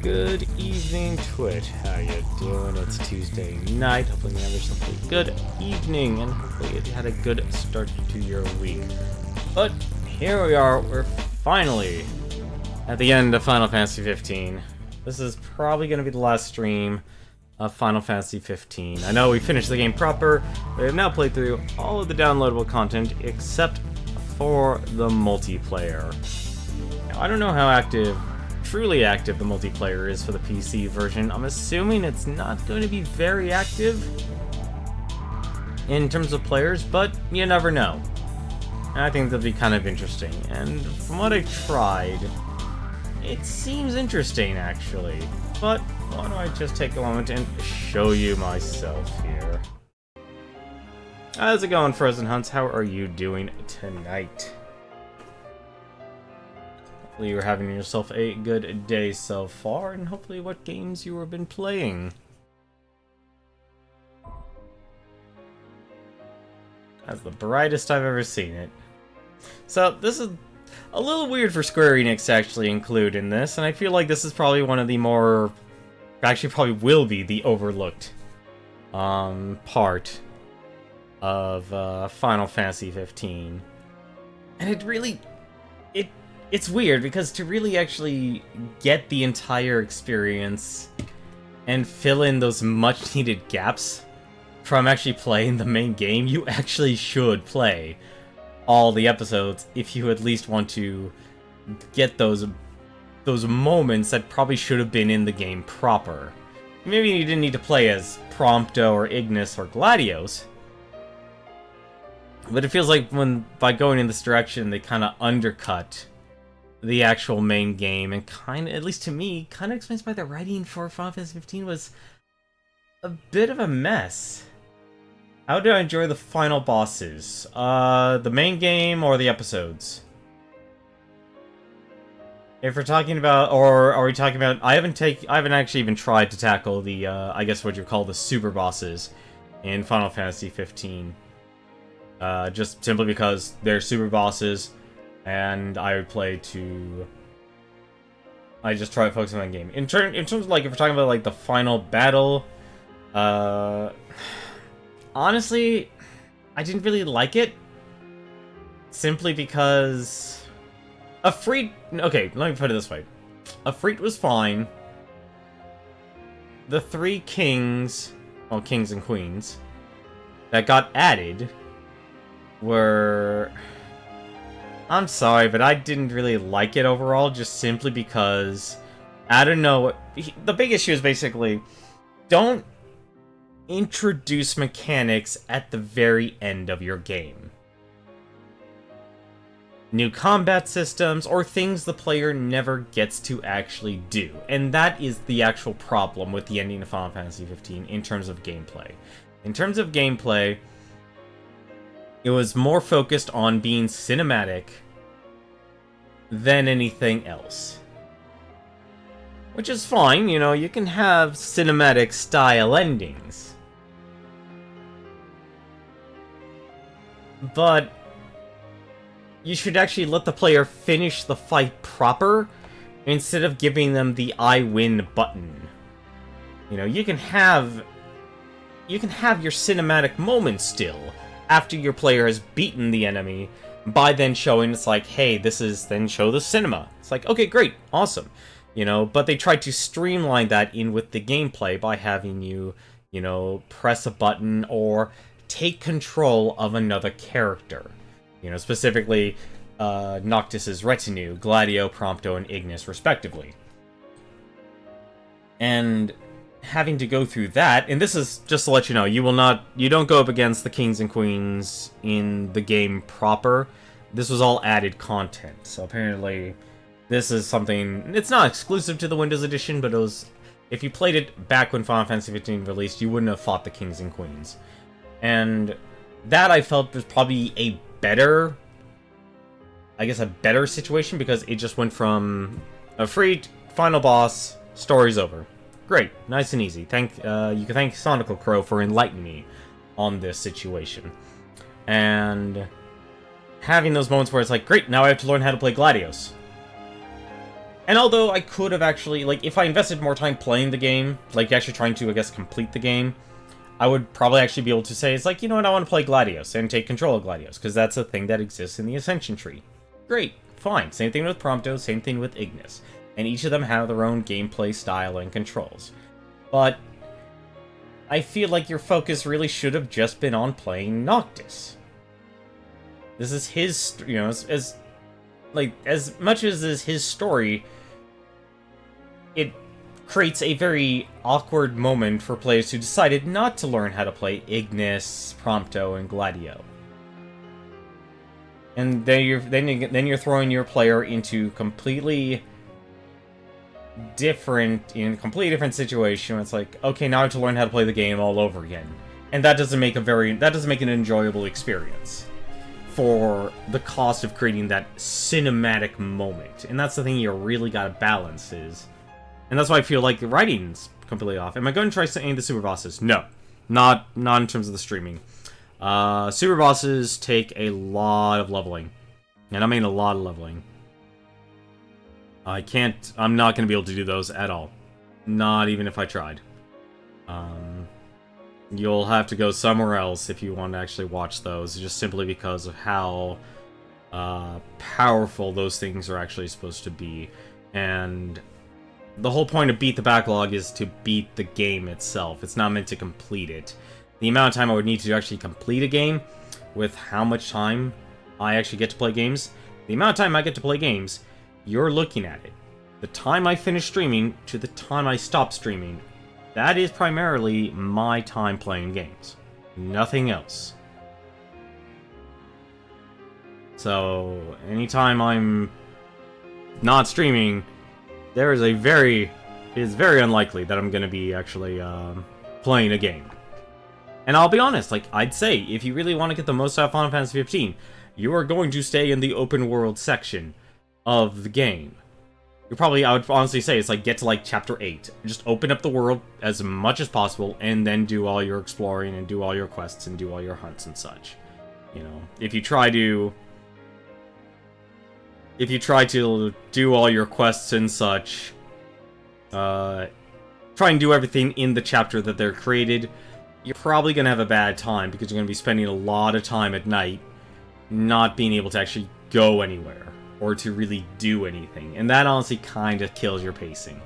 Good evening, Twit. How you doing? It's Tuesday night. Hopefully you have yourself a good evening, and hopefully you had a good start to your week. But here we are. We're finally at the end of Final Fantasy 15. This is probably going to be the last stream of Final Fantasy 15. I know we finished the game proper, but I've now played through all of the downloadable content except for the multiplayer. Now, I don't know how truly active the multiplayer is for the PC version. I'm assuming it's not going to be very active in terms of players, but you never know. And I think that'll be kind of interesting. And from what I've tried, it seems interesting actually. But why don't I just take a moment and show you myself here. How's it going, Frozen Hunts? How are you doing tonight? Hopefully you're having yourself a good day so far, and hopefully what games you have been playing. That's the brightest I've ever seen it. So this is a little weird for Square Enix to actually include in this, and I feel like this is probably one of the more... actually probably will be the overlooked part of Final Fantasy 15. And it really... It's weird, because to really actually get the entire experience and fill in those much-needed gaps from actually playing the main game, you actually should play all the episodes if you at least want to get those moments that probably should have been in the game proper. Maybe you didn't need to play as Prompto or Ignis or Gladios, but it feels like by going in this direction, they kind of undercut the actual main game, and kind of, at least to me, kind of explains why the writing for Final Fantasy 15 was a bit of a mess. How did I enjoy the final bosses? The main game or the episodes? If we're talking about, or are we talking about, I haven't actually even tried to tackle the, I guess what you call the super bosses in Final Fantasy 15. Just simply because they're super bosses, and I would I just try to focus on that game. In terms of, like, if we're talking about, like, the final battle, honestly, I didn't really like it. Simply because... okay, let me put it this way. Ifrit was fine. The three kings, well, kings and queens, that got added were... I'm sorry, but I didn't really like it overall, just simply because, I don't know, the big issue is basically, don't introduce mechanics at the very end of your game. New combat systems, or things the player never gets to actually do. And that is the actual problem with the ending of Final Fantasy 15 in terms of gameplay. In terms of gameplay, it was more focused on being cinematic than anything else. Which is fine, you know, you can have cinematic style endings. But you should actually let the player finish the fight proper instead of giving them the I win button. You know, you can have your cinematic moments still after your player has beaten the enemy, by then showing, it's like, hey, then show the cinema. It's like, okay, great, awesome. You know, but they tried to streamline that in with the gameplay by having you, you know, press a button or take control of another character. You know, specifically, Noctis's retinue, Gladio, Prompto, and Ignis, respectively. And having to go through that, and this is just to let you know, you don't go up against the kings and queens in the game proper. This was all added content, so apparently this is something, it's not exclusive to the Windows Edition, but it was, if you played it back when Final Fantasy 15 released, you wouldn't have fought the kings and queens. And that I felt was probably a better situation, because it just went from a free final boss, story's over. Great, nice and easy. You can thank Sonical Crow for enlightening me on this situation. And having those moments where it's like, great, now I have to learn how to play Gladios. And although I could have actually, like, if I invested more time playing the game, like, actually trying to, I guess, complete the game, I would probably actually be able to say, it's like, you know what, I want to play Gladios and take control of Gladios, because that's a thing that exists in the Ascension tree. Great, fine. Same thing with Prompto, same thing with Ignis. And each of them have their own gameplay style and controls. But I feel like your focus really should have just been on playing Noctis. This is his, you know, as much as is his story, it creates a very awkward moment for players who decided not to learn how to play Ignis, Prompto, and Gladio. And then you're throwing your player into completely different situation. It's like, okay, now I have to learn how to play the game all over again, and that doesn't make an enjoyable experience for the cost of creating that cinematic moment. And that's the thing you really gotta balance is, and that's why I feel like the writing's completely off. Am I going to try any of the super bosses? No, not in terms of the streaming. Super bosses take a lot of leveling, and I mean a lot of leveling. I'm not going to be able to do those at all. Not even if I tried. You'll have to go somewhere else if you want to actually watch those, just simply because of how powerful those things are actually supposed to be. And the whole point of Beat the Backlog is to beat the game itself. It's not meant to complete it. The amount of time I would need to actually complete a game, with how much time I actually get to play games, the amount of time I get to play games, you're looking at it. The time I finish streaming to the time I stop streaming, that is primarily my time playing games. Nothing else. So, anytime I'm not streaming, it is very unlikely that I'm going to be actually playing a game. And I'll be honest, like, I'd say, if you really want to get the most out of Final Fantasy 15, you are going to stay in the open world section of the game. I would honestly say, it's like, get to, like, Chapter 8. Just open up the world as much as possible, and then do all your exploring, and do all your quests, and do all your hunts and such. You know, if you try to do all your quests and such, try and do everything in the chapter that they're created, you're probably going to have a bad time, because you're going to be spending a lot of time at night not being able to actually go anywhere, or to really do anything. And that honestly kind of kills your pacing.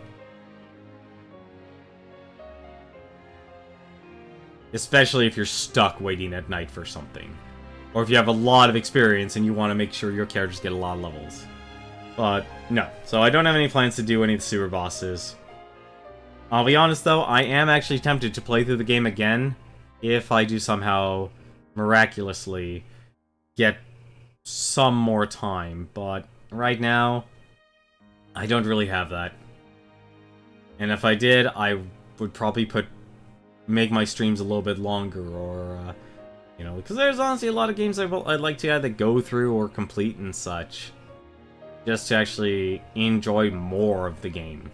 Especially if you're stuck waiting at night for something. Or if you have a lot of experience and you want to make sure your characters get a lot of levels. But, no. So I don't have any plans to do any of the super bosses. I'll be honest though, I am actually tempted to play through the game again if I do somehow miraculously get some more time, but right now I don't really have that. And if I did, I would probably make my streams a little bit longer, or you know, because there's honestly a lot of games I'd like to either go through or complete and such, just to actually enjoy more of the game.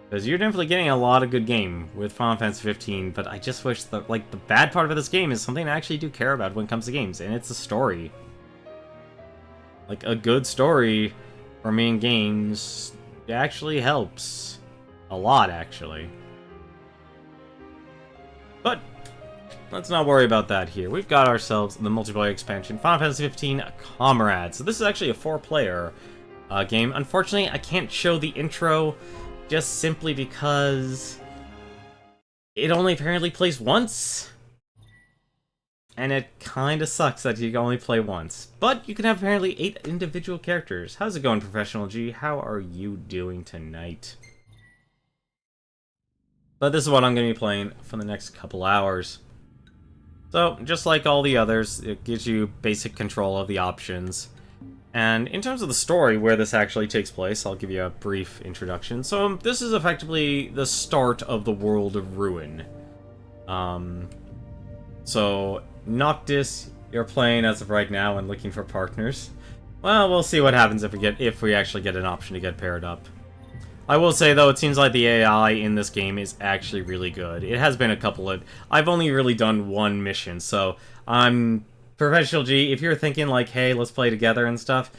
Because you're definitely getting a lot of good game with Final Fantasy 15, but I just wish that, like, the bad part of this game is something I actually do care about when it comes to games, and it's the story. Like, a good story for me in games actually helps. A lot, actually. But let's not worry about that here. We've got ourselves the multiplayer expansion, Final Fantasy 15 Comrades. So this is actually a 4-player game. Unfortunately, I can't show the intro, just simply because it only apparently plays once. And it kinda sucks that you can only play once. But you can have apparently 8 individual characters. How's it going, Professional G? How are you doing tonight? But this is what I'm going to be playing for the next couple hours. So, just like all the others, it gives you basic control of the options. And in terms of the story, where this actually takes place, I'll give you a brief introduction. So, this is effectively the start of the world of Ruin. So, Noctis, you're playing as of right now and looking for partners. Well, we'll see what happens if we actually get an option to get paired up. I will say, though, it seems like the AI in this game is actually really good. It has been a couple of... I've only really done one mission, so I'm... Professional G, if you're thinking, like, hey, let's play together and stuff,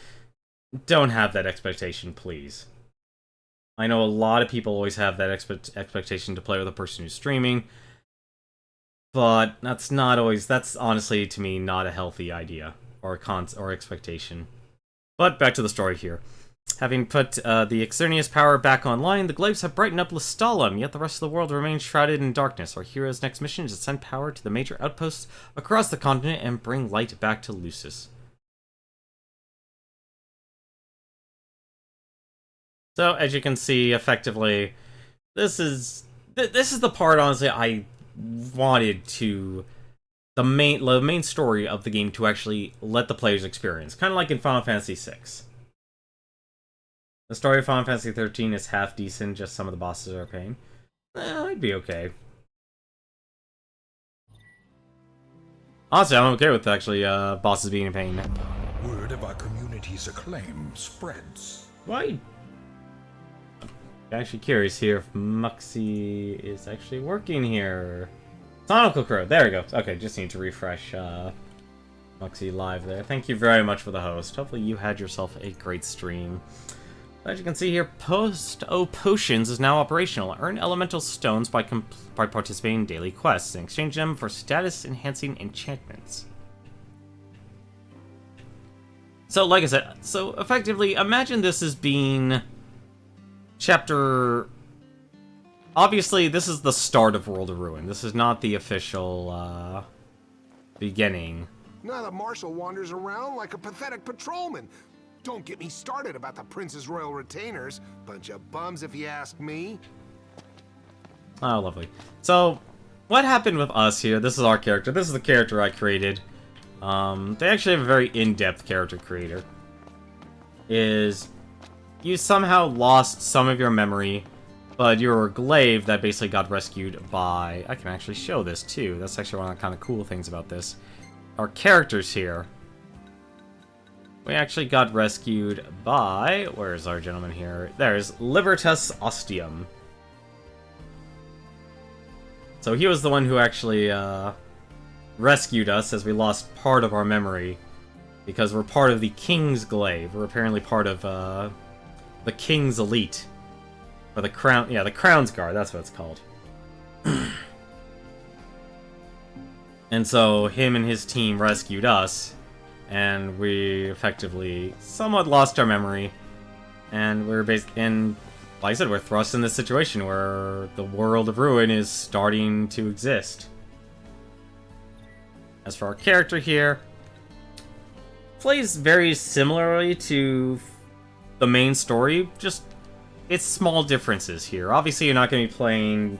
don't have that expectation, please. I know a lot of people always have that expectation to play with a person who's streaming, but that's not always. That's honestly, to me, not a healthy idea or or expectation. But back to the story here. Having put the Exernius power back online, the glaives have brightened up Lestalem, yet the rest of the world remains shrouded in darkness. Our hero's next mission is to send power to the major outposts across the continent and bring light back to Lucis. So, as you can see, effectively, this is the part, honestly, I wanted to the main story of the game to actually let the players experience, kind of like in Final Fantasy VI. The story of Final Fantasy 13 is half decent, just some of the bosses are a pain. I'd be okay. Honestly, I'm okay with actually bosses being a pain. Word of our community's acclaim spreads. Why? I'm actually curious here if Muxie is actually working here. Sonical Crow, there we go. Okay, just need to refresh Muxie live there. Thank you very much for the host. Hopefully you had yourself a great stream. As you can see here, Post-O Potions is now operational. Earn elemental stones by participating in daily quests and exchange them for status-enhancing enchantments. So, like I said, so effectively, imagine this as being chapter... Obviously, this is the start of World of Ruin. This is not the official, beginning. Now the Marshal wanders around like a pathetic patrolman. Don't get me started about the Prince's Royal Retainers. Bunch of bums, if you ask me. Oh, lovely. So, what happened with us here? This is our character. This is the character I created. They actually have a very in-depth character creator. Is you somehow lost some of your memory, but you're a glaive that basically got rescued by... I can actually show this, too. That's actually one of the kind of cool things about this. Our characters here. We actually got rescued by... Where's our gentleman here? There's Libertas Ostium. So he was the one who actually rescued us as we lost part of our memory. Because we're part of the King's Glaive. We're apparently part of the King's Elite. Or the Crown... Yeah, the Crown's Guard. That's what it's called. And so him and his team rescued us. And we effectively somewhat lost our memory. And we're like I said, we're thrust in this situation where the world of Ruin is starting to exist. As for our character here, plays very similarly to the main story, just it's small differences here. Obviously, you're not going to be playing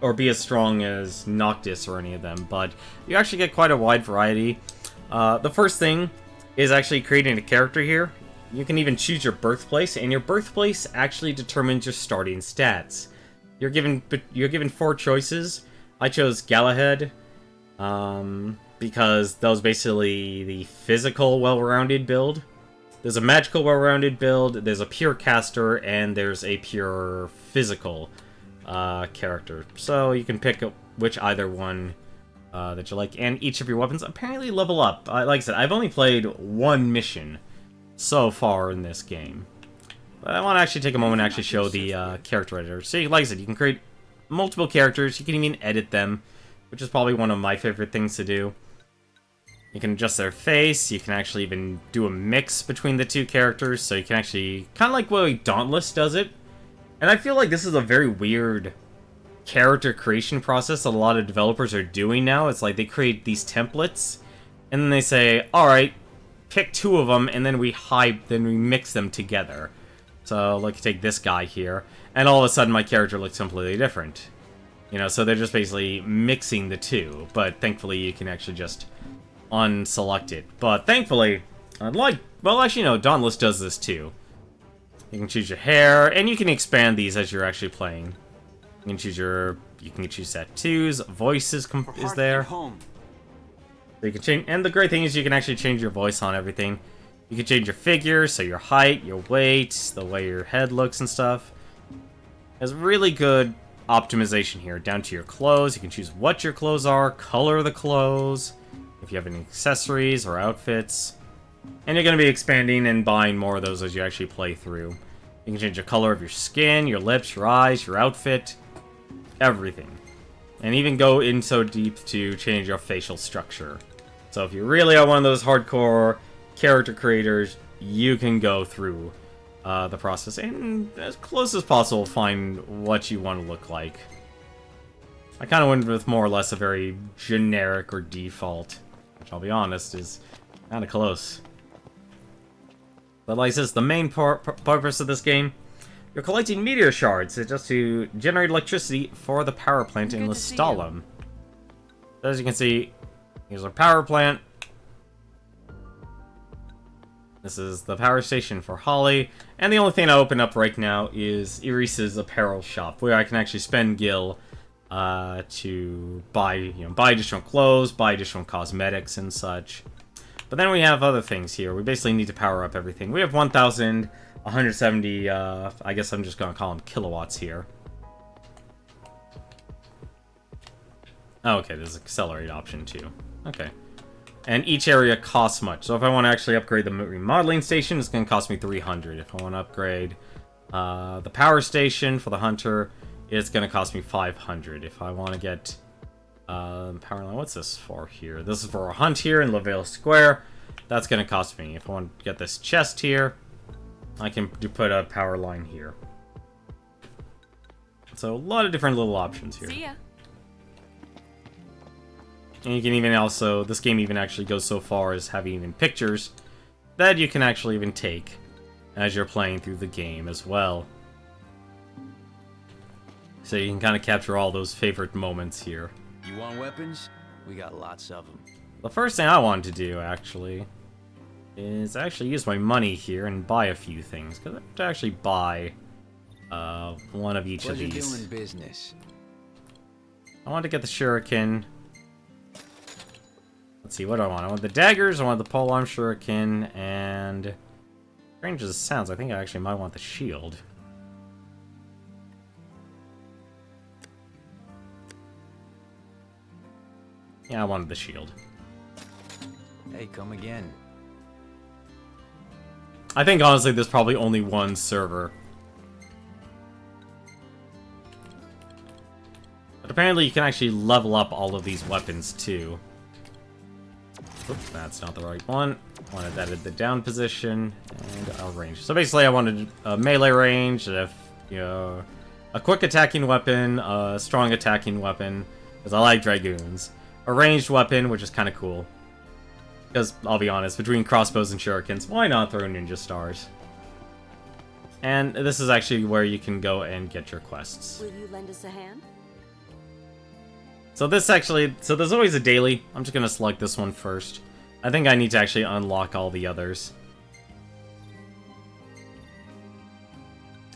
or be as strong as Noctis or any of them, but you actually get quite a wide variety. The first thing is actually creating a character here. You can even choose your birthplace, and your birthplace actually determines your starting stats. You're given 4 choices. I chose Galahad, because that was basically the physical well-rounded build. There's a magical well-rounded build, there's a pure caster, and there's a pure physical character. So you can pick which either one that you like, and each of your weapons apparently level up. Like I said, I've only played one mission so far in this game. But I want to actually take a moment and actually show the character editor. So, like I said, you can create multiple characters, you can even edit them, which is probably one of my favorite things to do. You can adjust their face, you can actually even do a mix between the two characters, so you can actually, kind of like the way Dauntless does it. And I feel like this is a very weird character creation process that a lot of developers are doing now. It's like they create these templates, and then they say, alright, pick 2 of them, and then we mix them together. So, like, take this guy here, and all of a sudden my character looks completely different. You know, so they're just basically mixing the 2, but thankfully you can actually just unselect it. But thankfully, well, actually no, Dauntless does this too. You can choose your hair, and you can expand these as you're actually playing. You can choose tattoos, voice is there. So you can change, and the great thing is you can actually change your voice on everything. You can change your figure, so your height, your weight, the way your head looks and stuff. There's really good optimization here, down to your clothes. You can choose what your clothes are, color of the clothes, if you have any accessories or outfits. And you're going to be expanding and buying more of those as you actually play through. You can change the color of your skin, your lips, your eyes, your outfit, everything. And even go in so deep to change your facial structure. So if you really are one of those hardcore character creators, you can go through the process and as close as possible find what you want to look like. I kind of went with more or less a very generic or default, which I'll be honest is kind of close. But like this, the main purpose of this game, you're collecting meteor shards just to generate electricity for the power plant in Lestalem. As you can see, here's our power plant. This is the power station for Holly. And the only thing I open up right now is Iris's apparel shop, where I can actually spend gil to buy, buy additional clothes, buy additional cosmetics and such. But then we have other things here. We basically need to power up everything. We have 1,170, I guess I'm just going to call them kilowatts here. Oh, okay, there's an accelerate option too. Okay. And each area costs much. So if I want to actually upgrade the remodeling station, it's going to cost me 300. If I want to upgrade the power station for the hunter, it's going to cost me 500. If I want to get power line, what's this for here? This is for a hunt here in Lavelle Square. That's going to cost me. If I want to get this chest here, I can put a power line here. So a lot of different little options here. See ya. And you can even also, this game even actually goes so far as having even pictures that you can actually even take as you're playing through the game as well. So you can kind of capture all those favorite moments here. You want weapons? We got lots of them. The first thing I wanted to do, actually, is actually use my money here and buy a few things. Because I have to actually buy one of each of these. Doing business. I want to get the shuriken. Let's see, what do I want? I want the daggers, I want the polearm shuriken, and... strange as it sounds, I think I actually might want the shield. Yeah, I wanted the shield. Hey, come again. I think, honestly, there's probably only one server. But apparently you can actually level up all of these weapons, too. Oops, that's not the right one. I wanted that at the down position, and a range. So basically I wanted a melee range, a quick attacking weapon, a strong attacking weapon, because I like Dragoons. A ranged weapon, which is kind of cool. Because, I'll be honest, between crossbows and shurikens, why not throw ninja stars? And this is actually where you can go and get your quests. Will you lend us a hand? So this actually, so there's always a daily. I'm just going to select this one first. I think I need to actually unlock all the others.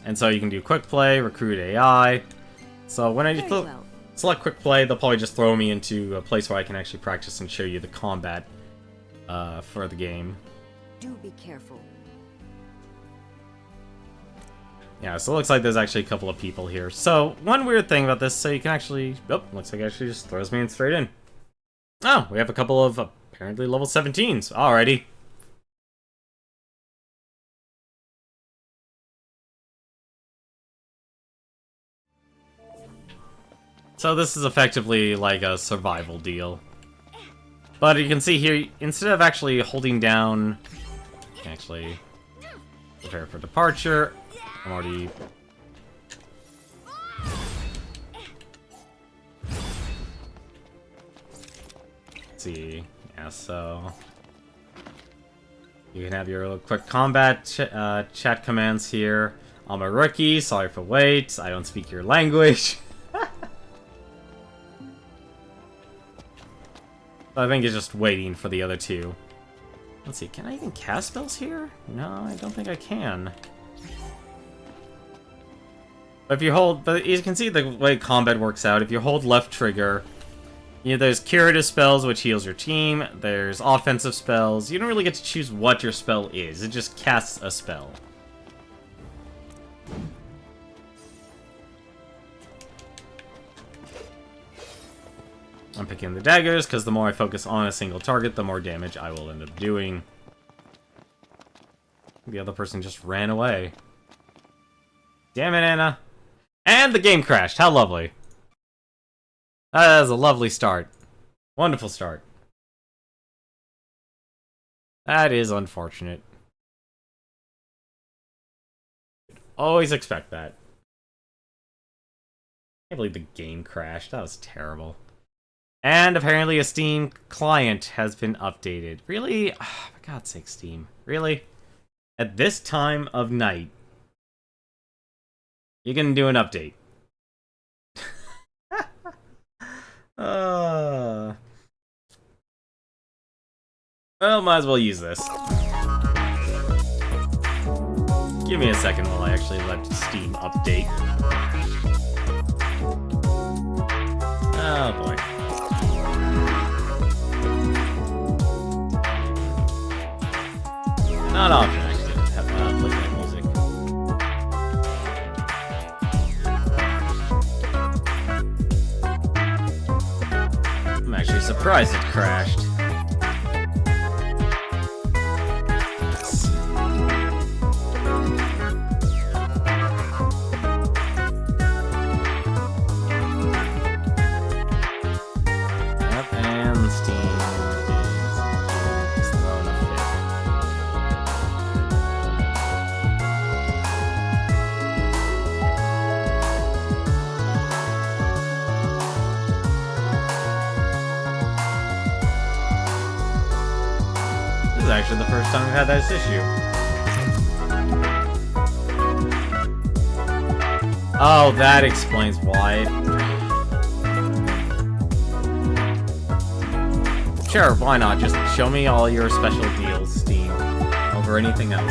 And so you can do quick play, recruit AI. So when I select quick play, they'll probably just throw me into a place where I can actually practice and show you the combat for the game. Do be careful. Yeah, so it looks like there's actually a couple of people here. So, one weird thing about this, so you can actually... oh, looks like it actually just throws me in straight in. Oh, we have a couple of apparently level 17s. Alrighty. So this is effectively like a survival deal. But you can see here, instead of actually holding down... you can actually prepare for departure. I'm already... let's see. Yeah, so... you can have your little quick combat chat commands here. I'm a rookie, sorry for wait, I don't speak your language. I think it's just waiting for the other two. Let's see, can I even cast spells here? No, I don't think I can. But if you hold, but you can see the way combat works out. If you hold left trigger, there's curative spells, which heals your team. There's offensive spells. You don't really get to choose what your spell is. It just casts a spell. I'm picking the daggers, because the more I focus on a single target, the more damage I will end up doing. The other person just ran away. Damn it, Anna. And the game crashed. How lovely. That is a lovely start. Wonderful start. That is unfortunate. Always expect that. I can't believe the game crashed. That was terrible. And apparently a Steam client has been updated. Really? Oh, for God's sake, Steam. Really? At this time of night, you're gonna do an update. Well, might as well use this. Give me a second while I actually let Steam update. Oh boy. Not often, actually, to have play that music. I'm actually surprised it crashed. Yes. Yep, and Steam is throwing a fit. This is actually the first time we've had this issue. Oh, that explains why. Sure, why not? Just show me all your special deals, Steam, over anything else.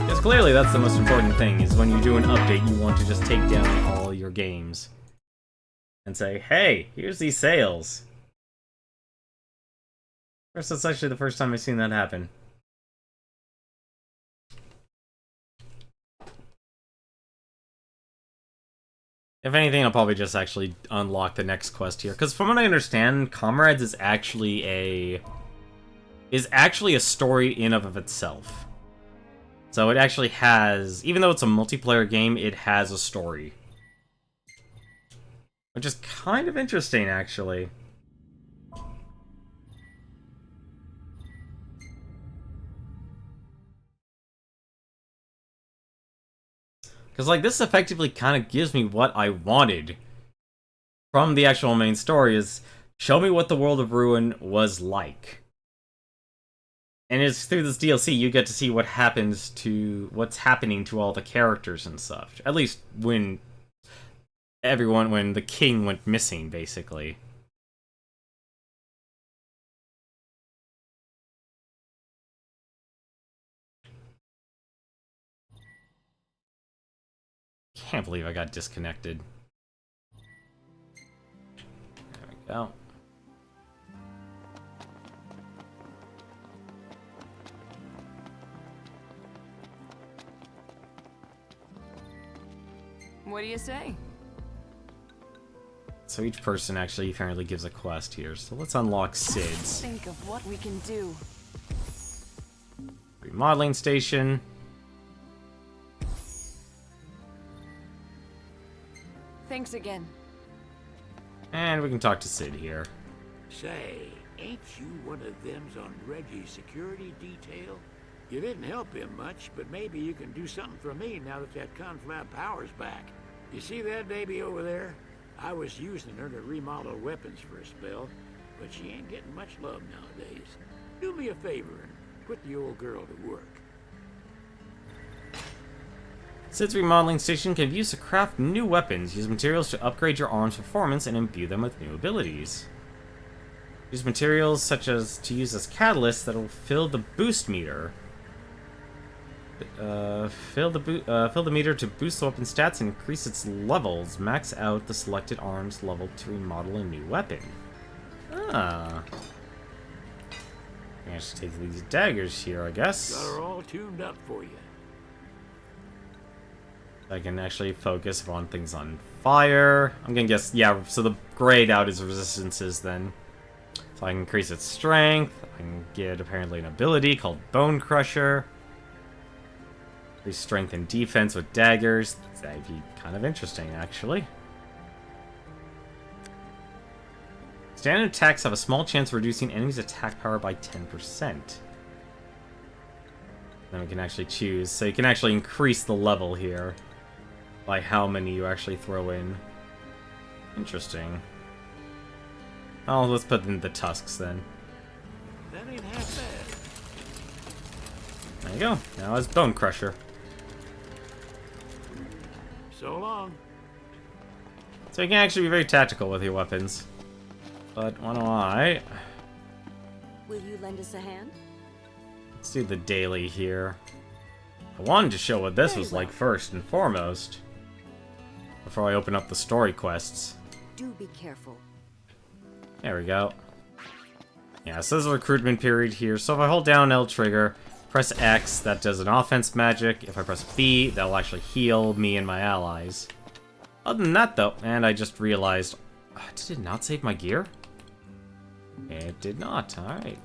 Because clearly that's the most important thing, is when you do an update, you want to just take down all your games. And say, hey, here's these sales. First, that's actually the first time I've seen that happen. If anything, I'll probably just actually unlock the next quest here. Because from what I understand, Comrades is actually a story in of itself. So it actually has, even though it's a multiplayer game, it has a story. Which is kind of interesting, actually. Because, like, this effectively kind of gives me what I wanted from the actual main story, is show me what the world of Ruin was like. And it's through this DLC you get to see what's happening to all the characters and stuff. At least when the king went missing, basically. Can't believe I got disconnected. There we go. What do you say? So each person actually apparently gives a quest here. So let's unlock Sid's. Think of what we can do. Remodeling station. Thanks again. And we can talk to Sid here. Say, ain't you one of them's on Reggie's security detail? You didn't help him much, but maybe you can do something for me now that conflab power's back. You see that baby over there? I was using her to remodel weapons for a spell, but she ain't getting much love nowadays. Do me a favor and put the old girl to work. Sid's remodeling station can be used to craft new weapons. Use materials to upgrade your arm's performance and imbue them with new abilities. Use materials such as to use as catalysts that will fill the boost meter. Fill the meter to boost the weapon stats and increase its levels. Max out the selected arm's level to remodel a new weapon. Ah. I should take these daggers here, I guess. Got her all tuned up for you. I can actually focus on things on fire. I'm gonna guess, yeah, so the grayed out is resistances then. So I can increase its strength. I can get apparently an ability called Bone Crusher. Increase strength and defense with daggers. That'd be kind of interesting, actually. Standard attacks have a small chance of reducing enemies' attack power by 10%. Then we can actually choose. So you can actually increase the level here by how many you actually throw in. Interesting. Oh, let's put in the tusks then. That ain't half bad. There you go. Now it's Bone Crusher. So long. So you can actually be very tactical with your weapons. But why don't I... Will you lend us a hand? Let's do the daily here. I wanted to show what this Very was well. like first and foremost. Before I open up the story quests. Do be careful. There we go. Yeah, so there's a recruitment period here. So if I hold down L trigger, press X, that does an offense magic. If I press B, that will actually heal me and my allies. Other than that, though, and I just realized... did it not save my gear? It did not. Alright.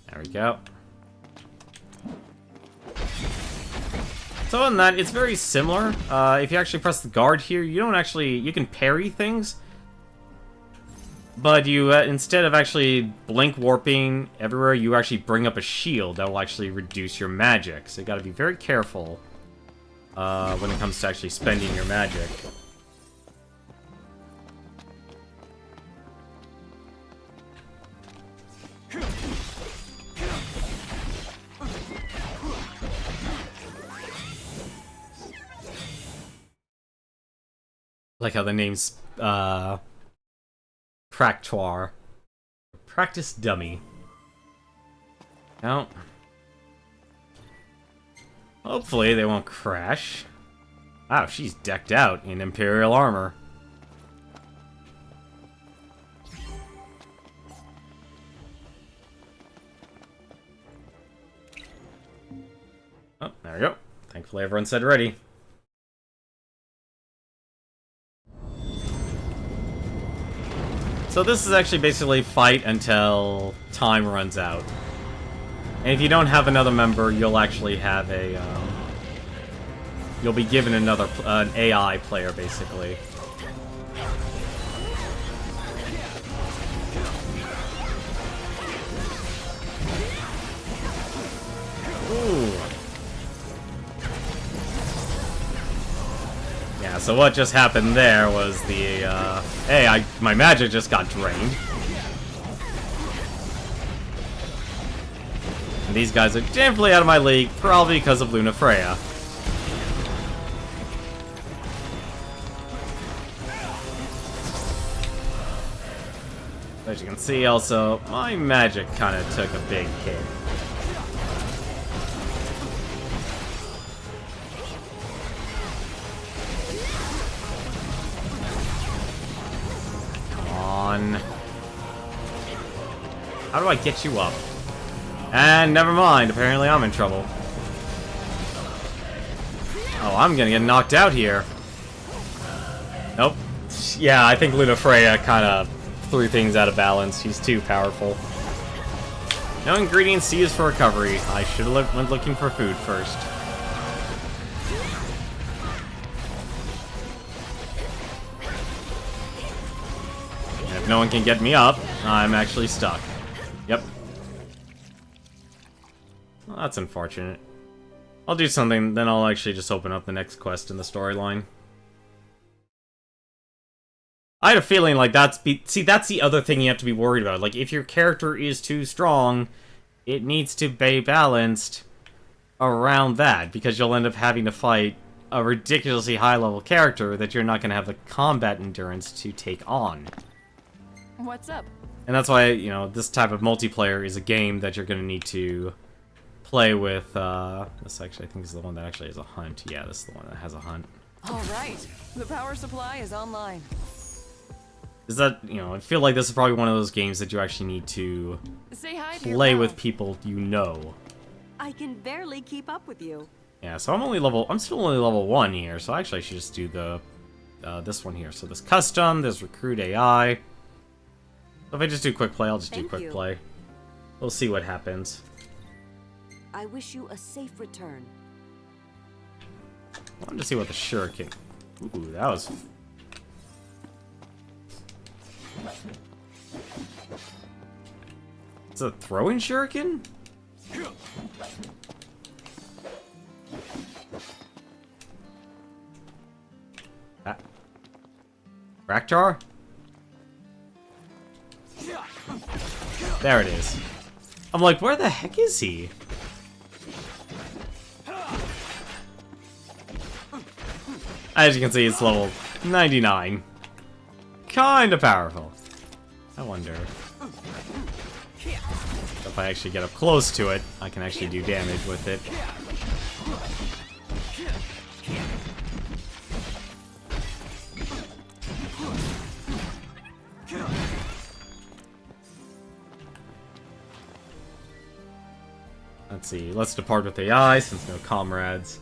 There we go. So other than that, it's very similar. If you actually press the guard here, you don't actually... You can parry things. But you, instead of actually blink warping everywhere, you actually bring up a shield that will actually reduce your magic. So you gotta be very careful when it comes to actually spending your magic. Like how the name's Practoire. Practice dummy. No. Hopefully they won't crash. Wow, she's decked out in Imperial armor. Oh, there we go. Thankfully everyone said ready. So this is actually basically fight until time runs out. And if you don't have another member, you'll actually have a, you'll be given another, an AI player, basically. Ooh. Yeah, so what just happened there was the, hey, my magic just got drained. And these guys are definitely out of my league, probably because of Luna Freya. As you can see, also, my magic kind of took a big hit. How do I get you up? And never mind, apparently I'm in trouble. Oh, I'm gonna get knocked out here. Nope. Yeah, I think Luna Freya kind of threw things out of balance. She's too powerful. No ingredients used for recovery. I should have went looking for food first. And if no one can get me up, I'm actually stuck. Yep. Well, that's unfortunate. I'll do something, then I'll actually just open up the next quest in the storyline. I had a feeling like that's the other thing you have to be worried about. Like, if your character is too strong, it needs to be balanced around that, because you'll end up having to fight a ridiculously high-level character that you're not going to have the combat endurance to take on. What's up? And that's why, you know, this type of multiplayer is a game that you're going to need to play with, this actually, I think is the one that actually has a hunt. Yeah, this is the one that has a hunt. Alright, the power supply is online. Is that, you know, I feel like this is probably one of those games that you actually need to Say hi to your play pal. with people you know. I can barely keep up with you. Yeah, so I'm still only level 1 here, so actually I should just do the this one here. So there's custom, there's recruit AI. So if I just do quick play, I'll just do Thank quick you. play. We'll see what happens. I wish you a safe return. I wanted to see what the shuriken... Ooh, that was... It's a throwing shuriken? Raktar? There it is. I'm like, where the heck is he? As you can see, it's level 99. Kinda powerful. I wonder if I actually get up close to it, I can actually do damage with it. Let's see, let's depart with AI since no comrades.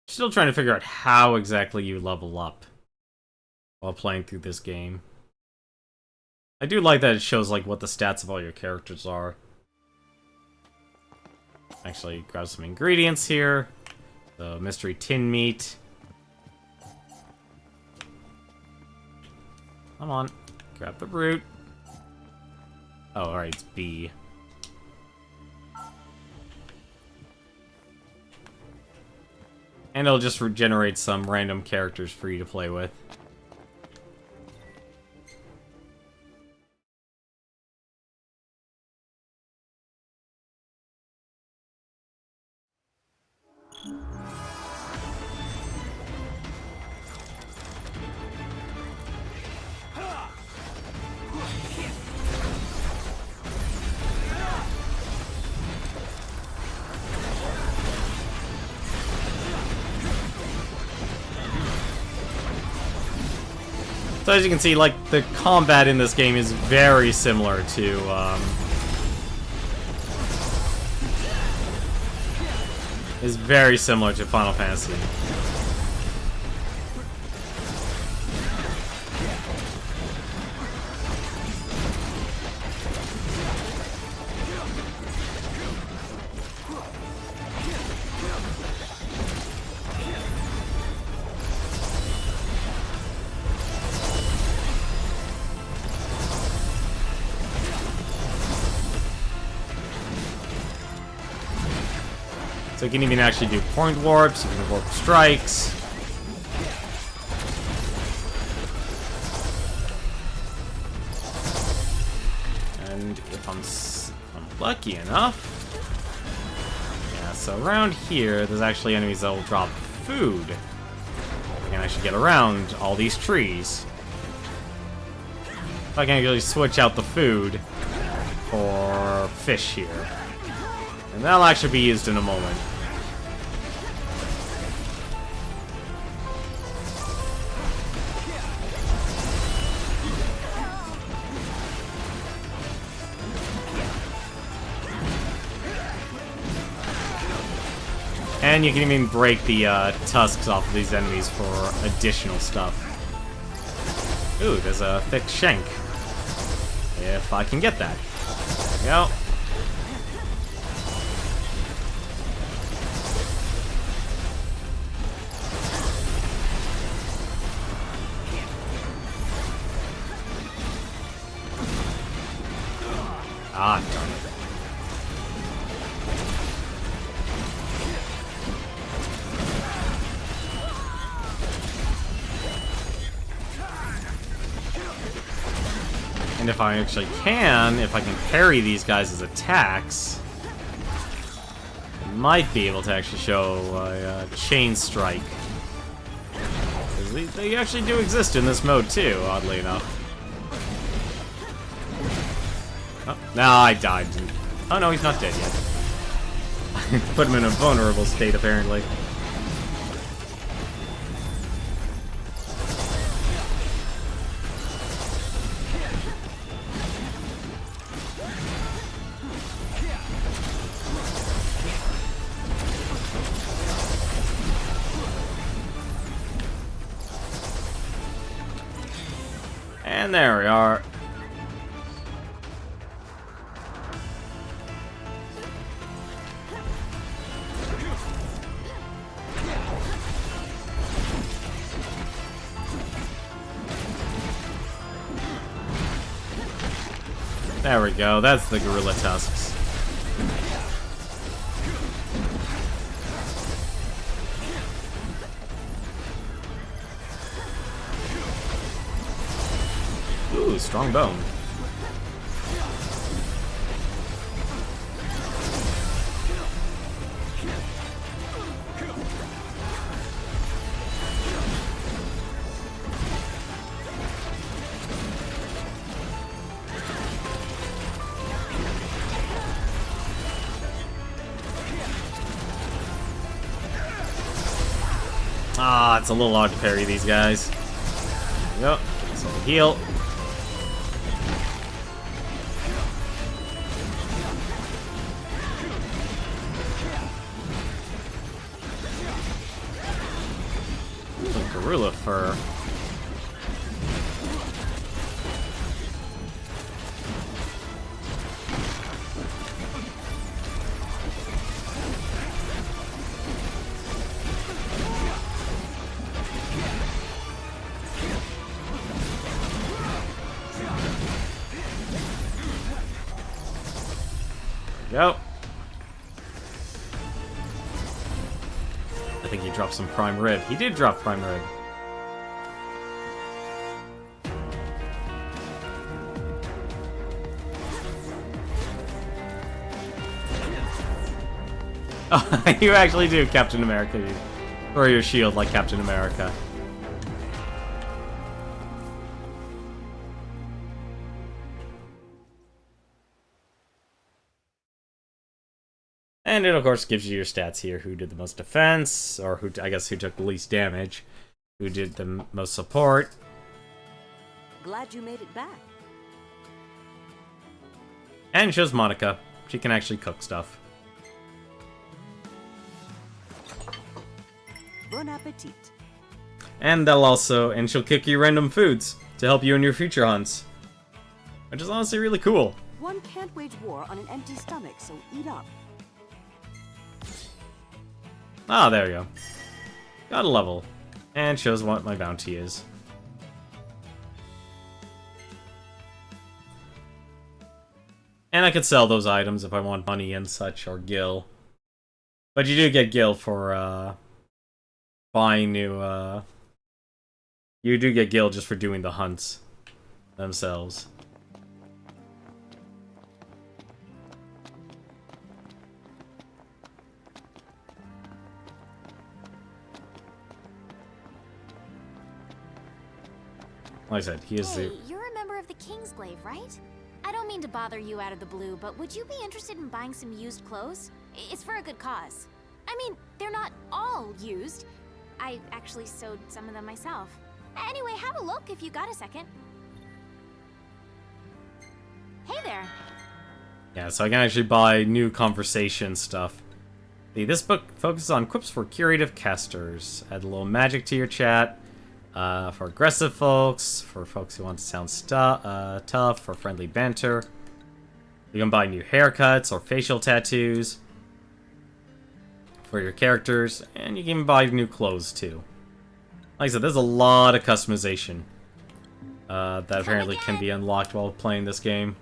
Still trying to figure out how exactly you level up while playing through this game. I do like that it shows like what the stats of all your characters are. Actually, grab some ingredients here. The mystery tin meat. Come on, grab the root. Oh, alright, it's B. And it'll just regenerate some random characters for you to play with. So as you can see, like, the combat in this game is very similar to, Final Fantasy. So you can even actually do point warps, you can warp strikes. And if I'm lucky enough... Yeah, so around here, there's actually enemies that will drop food. I can actually get around all these trees. I can actually switch out the food for fish here. And that'll actually be used in a moment. And you can even break the tusks off of these enemies for additional stuff. Ooh, there's a thick shank. If I can get that. There we go. Ah, darn it. And if I actually can, if I can parry these guys' attacks, I might be able to actually show a chain strike. 'Cause they actually do exist in this mode too, oddly enough. Oh, no, I died. Oh no, he's not dead yet. Put him in a vulnerable state, apparently. And there we are. There we go, that's the gorilla tusks. Ooh, strong bone. Ah, it's a little hard to parry these guys. Yep, so heal. Ooh, gorilla fur. Go. I think he dropped some prime rib. He did drop prime rib. Oh, you actually do, Captain America. You throw your shield like Captain America. And it, of course, gives you your stats here. Who did the most defense, or who, I guess, who took the least damage. Who did the most support. Glad you made it back. And it shows Monica. She can actually cook stuff. Bon appetit. And they'll also, and she'll cook you random foods to help you in your future hunts. Which is honestly really cool. One can't wage war on an empty stomach, so eat up. Ah, there we go. Got a level. And shows what my bounty is. And I could sell those items if I want money and such, or gil. But you do get gil for, buying new, You do get gil just for doing the hunts themselves. Like I said, he is Hey, the... you're a member of the Kingsglaive, right? I don't mean to bother you out of the blue, but would you be interested in buying some used clothes? It's for a good cause. I mean, they're not all used. I actually sewed some of them myself. Anyway, have a look if you got a second. Hey there. Yeah, so I can actually buy new conversation stuff. See, this book focuses on quips for curative casters. Add a little magic to your chat. For aggressive folks, for folks who want to sound tough, for friendly banter. You can buy new haircuts or facial tattoos for your characters, and you can buy new clothes too. Like I said, there's a lot of customization that apparently can be unlocked while playing this game.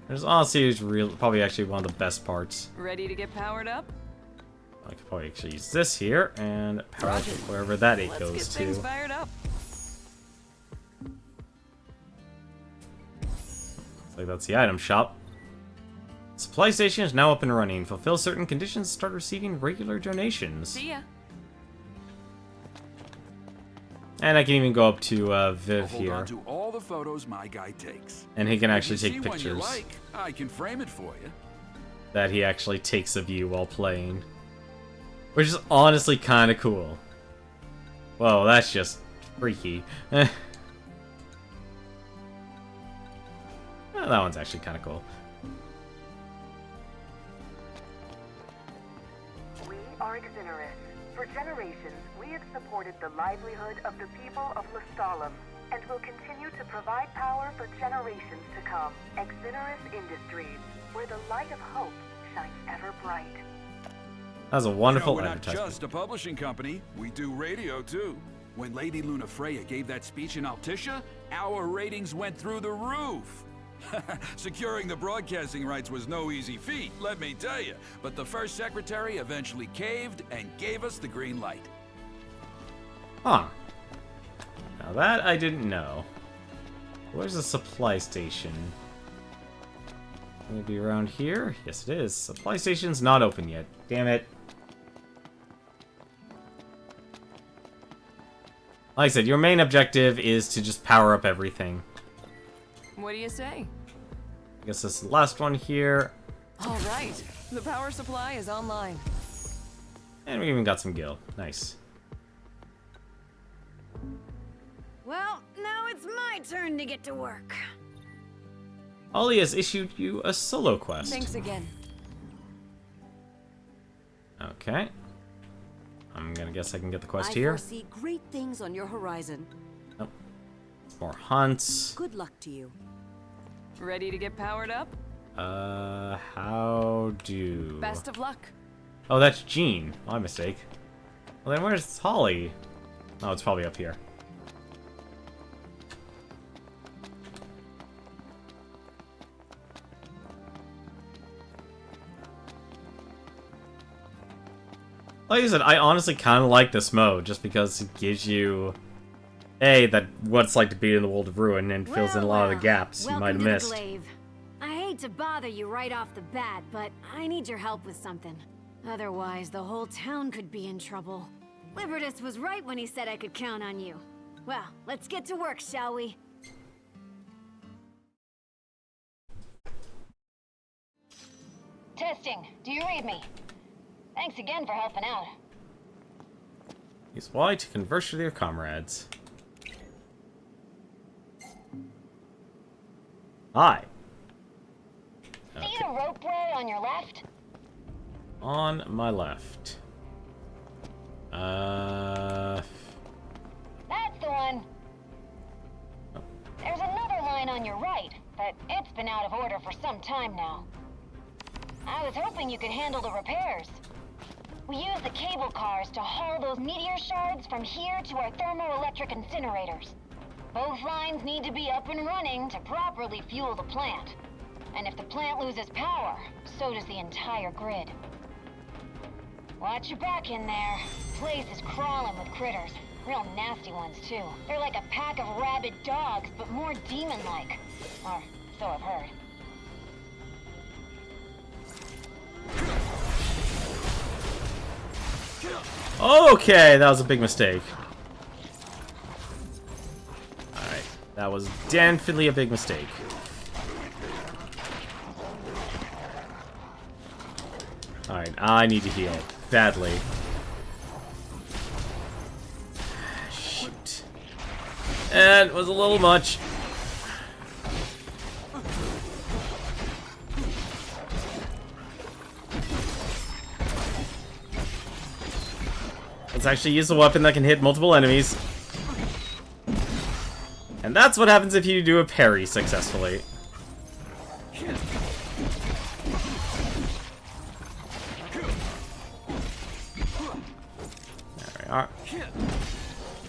There's honestly probably actually one of the best parts. Ready to get powered up? I could probably actually use this here and power up wherever that 8 Let's goes get to. things fired up. Looks like that's the item shop. Supply station is now up and running. Fulfill certain conditions, start receiving regular donations. See ya. And I can even go up to Viv Hold here. on to all the photos my guy takes. And he can actually If you take see one you pictures like, I can frame it for you. that he actually takes of you while playing. Which is honestly kind of cool. Whoa, that's just freaky. Well, that one's actually kind of cool. We are Exonerous. For generations, we Soviets supported the livelihood of the people of Lestalem and will continue to provide power for generations to come. Excineris Industries, where the light of hope shines ever bright. That's a wonderful we're not advertisement. just a publishing company. We do radio, too. When Lady Luna Freya gave that speech in Altissia, our ratings went through the roof. Securing the broadcasting rights was no easy feat, let me tell you. But the first secretary eventually caved and gave us the green light. Huh. Now that I didn't know. Where's the supply station? Maybe around here? Yes, it is. Supply station's not open yet. Damn it. Like I said, your main objective is to just power up everything. What do you say? I guess this is the last one here. All right. The power supply is online. And we even got some gil. Nice. Well, now it's my turn to get to work. Ollie has issued you a solo quest. Thanks again. Okay. I'm gonna guess I can get the quest I here. foresee great things on your horizon. Oh. More hunts. Good luck to you. Ready to get powered up? How do... Best of luck. Oh, that's Jean. My mistake. Well, then where's Holly? Oh, it's probably up here. Like I said, I honestly kind of like this mode, just because it gives you, that what it's like to be in the world of Ruin, and fills in a lot of the gaps you might have missed. Welcome to the Glaive. I hate to bother you right off the bat, but I need your help with something. Otherwise, the whole town could be in trouble. Libertus was right when he said I could count on you. Well, let's get to work, shall we? Testing. Do you read me? Thanks again for helping out. Use Y to converse with your comrades. Hi. Okay. See the ropeway on your left? On my left. That's the one. Oh. There's another line on your right, but it's been out of order for some time now. I was hoping you could handle the repairs. We use the cable cars to haul those meteor shards from here to our thermoelectric incinerators. Both lines need to be up and running to properly fuel the plant. And if the plant loses power, so does the entire grid. Watch your back in there. Place is crawling with critters. Real nasty ones, too. They're like a pack of rabid dogs, but more demon-like. Or so I've heard. Okay, that was a big mistake. Alright, that was definitely a big mistake. Alright, I need to heal. Badly. Shoot. And it was a little much. Let's actually use a weapon that can hit multiple enemies. And that's what happens if you do a parry successfully. There we are.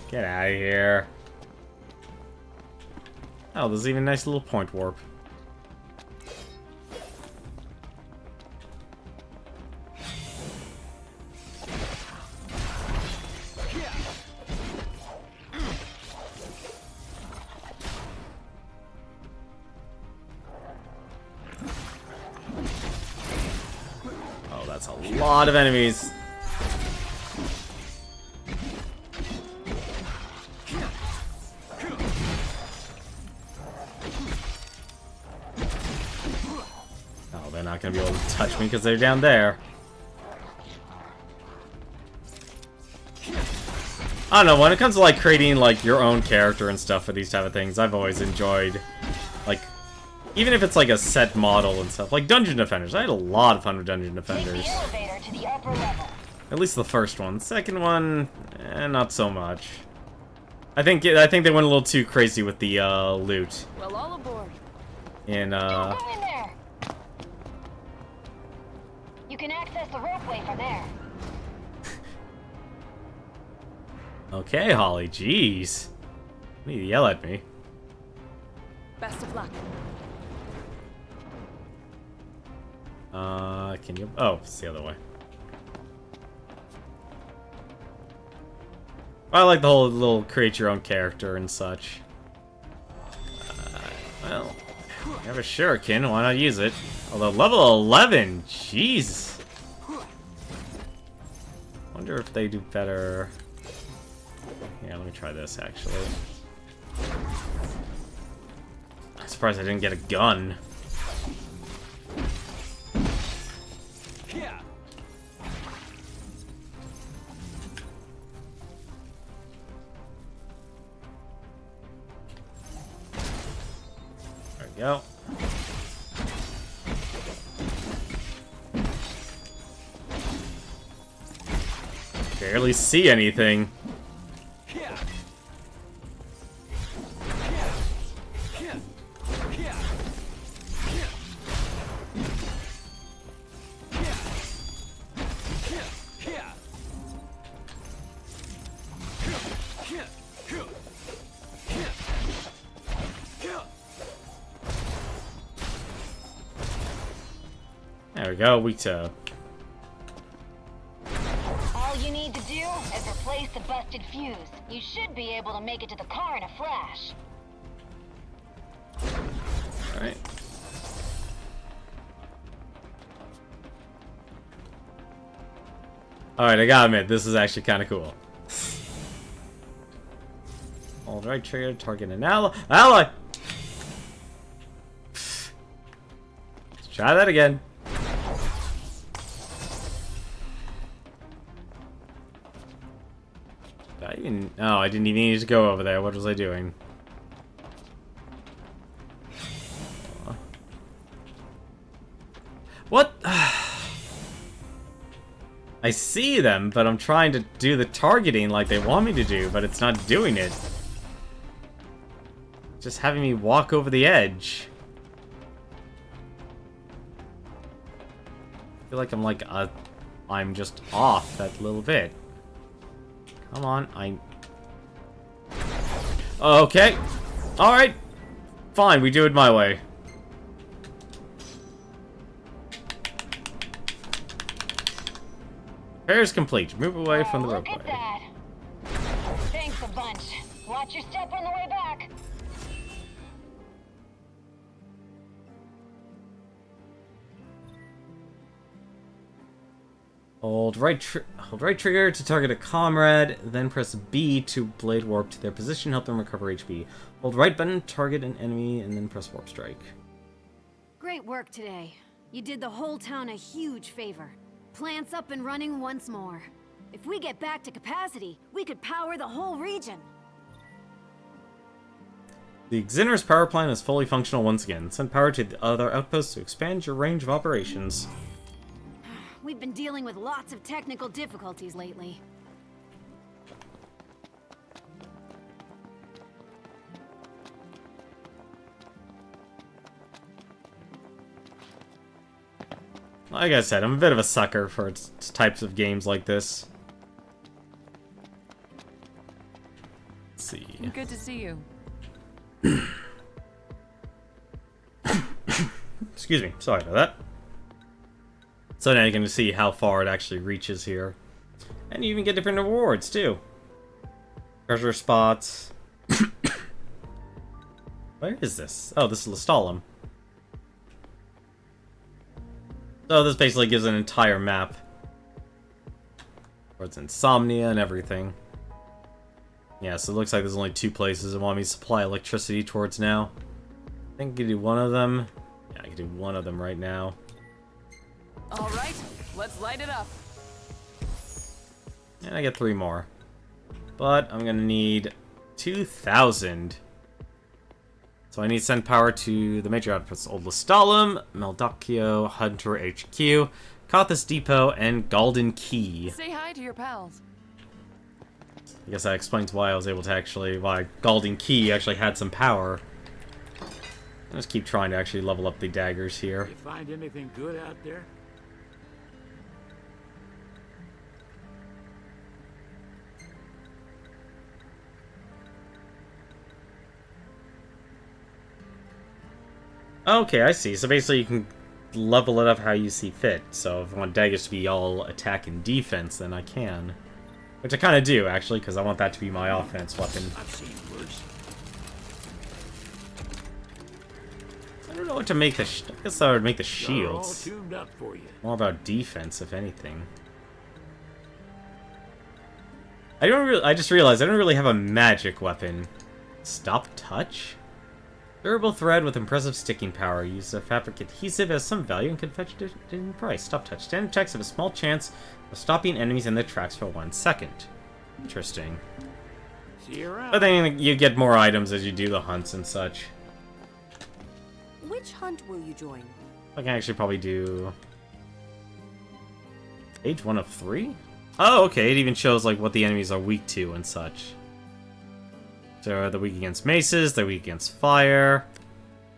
Get out of here. Oh, there's even a nice little point warp. Oh, that's a lot of enemies. Oh, they're not gonna be able to touch me because they're down there. I don't know, when it comes to like creating like your own character and stuff for these type of things, I've always enjoyed like, even if it's like a set model and stuff, like Dungeon Defenders. I had a lot of fun with Dungeon Defenders. Take the elevator to the upper level. At least the first one. Second one, not so much. I think they went a little too crazy with the loot. Well, all aboard. And Don't go in there. You can access the ropeway from there. Okay, Holly, jeez. You need to yell at me. Best of luck. Can you? Oh, it's the other way. I like the whole little create your own character and such. Well, you have a shuriken, why not use it? Although level 11, jeez. Wonder if they do better. Yeah, let me try this actually. I'm surprised I didn't get a gun. There we go. Barely see anything. There we go, weak toe. All you need to do is replace the busted fuse. You should be able to make it to the car in a flash. Alright. Alright, I gotta admit, this is actually kind of cool. Hold right trigger, target an ally. Ally! Let's try that again. Oh, I didn't even need to go over there. What was I doing? What? I see them, but I'm trying to do the targeting like they want me to do, but it's not doing it. Just having me walk over the edge. I feel like I'm just off that little bit. Come on, Okay. Alright. Fine, we do it my way. Repairs complete. Move away from the Look ropeway. at that. Thanks a bunch. Watch your step on the way back. Hold right trigger to target a comrade, then press B to blade warp to their position, help them recover HP. Hold right button, target an enemy, and then press warp strike. Great work today. You did the whole town a huge favor. Plants up and running once more. If we get back to capacity, we could power the whole region. The Xenor's power plant is fully functional once again. Send power to the other outposts to expand your range of operations. We've been dealing with lots of technical difficulties lately. Like I said, I'm a bit of a sucker for types of games like this. Let's see. Good to see you. Excuse me, sorry about that. So now you can see how far it actually reaches here. And you even get different rewards, too. Treasure spots. Where is this? Oh, this is Lestalem. So this basically gives an entire map. Where it's Insomnia and everything. Yeah, so it looks like there's only 2 places I want me to supply electricity towards now. I think I can do one of them. Yeah, I can do one of them right now. All right, let's light it up. And I get 3 more. But I'm gonna need 2,000. So I need to send power to the major outposts: Old Lestalem, Meldocchio, Hunter HQ, Kothis Depot, and Galden Key. Say hi to your pals. I guess that explains why I was able to why Galden Key actually had some power. I'll just keep trying to actually level up the daggers here. You find anything good out there? Okay, I see. So basically you can level it up how you see fit. So if I want daggers to be all attack and defense, then I can. Which I kind of do, actually, because I want that to be my offense weapon. I've seen worse. I don't know what to make the... I guess I would make the shields. They're all tuned up for you. More about defense, if anything. I just realized I don't really have a magic weapon. Stop touch? Durable thread with impressive sticking power. Use a fabric adhesive has some value and can fetch it in price. Stop touch. Standard attacks have a small chance of stopping enemies in their tracks for 1 second. Interesting. See you around. But then you get more items as you do the hunts and such. Which hunt will you join? I can actually probably do... Age 1 of 3? Oh, okay. It even shows like what the enemies are weak to and such. So they're weak against maces, they're weak against fire.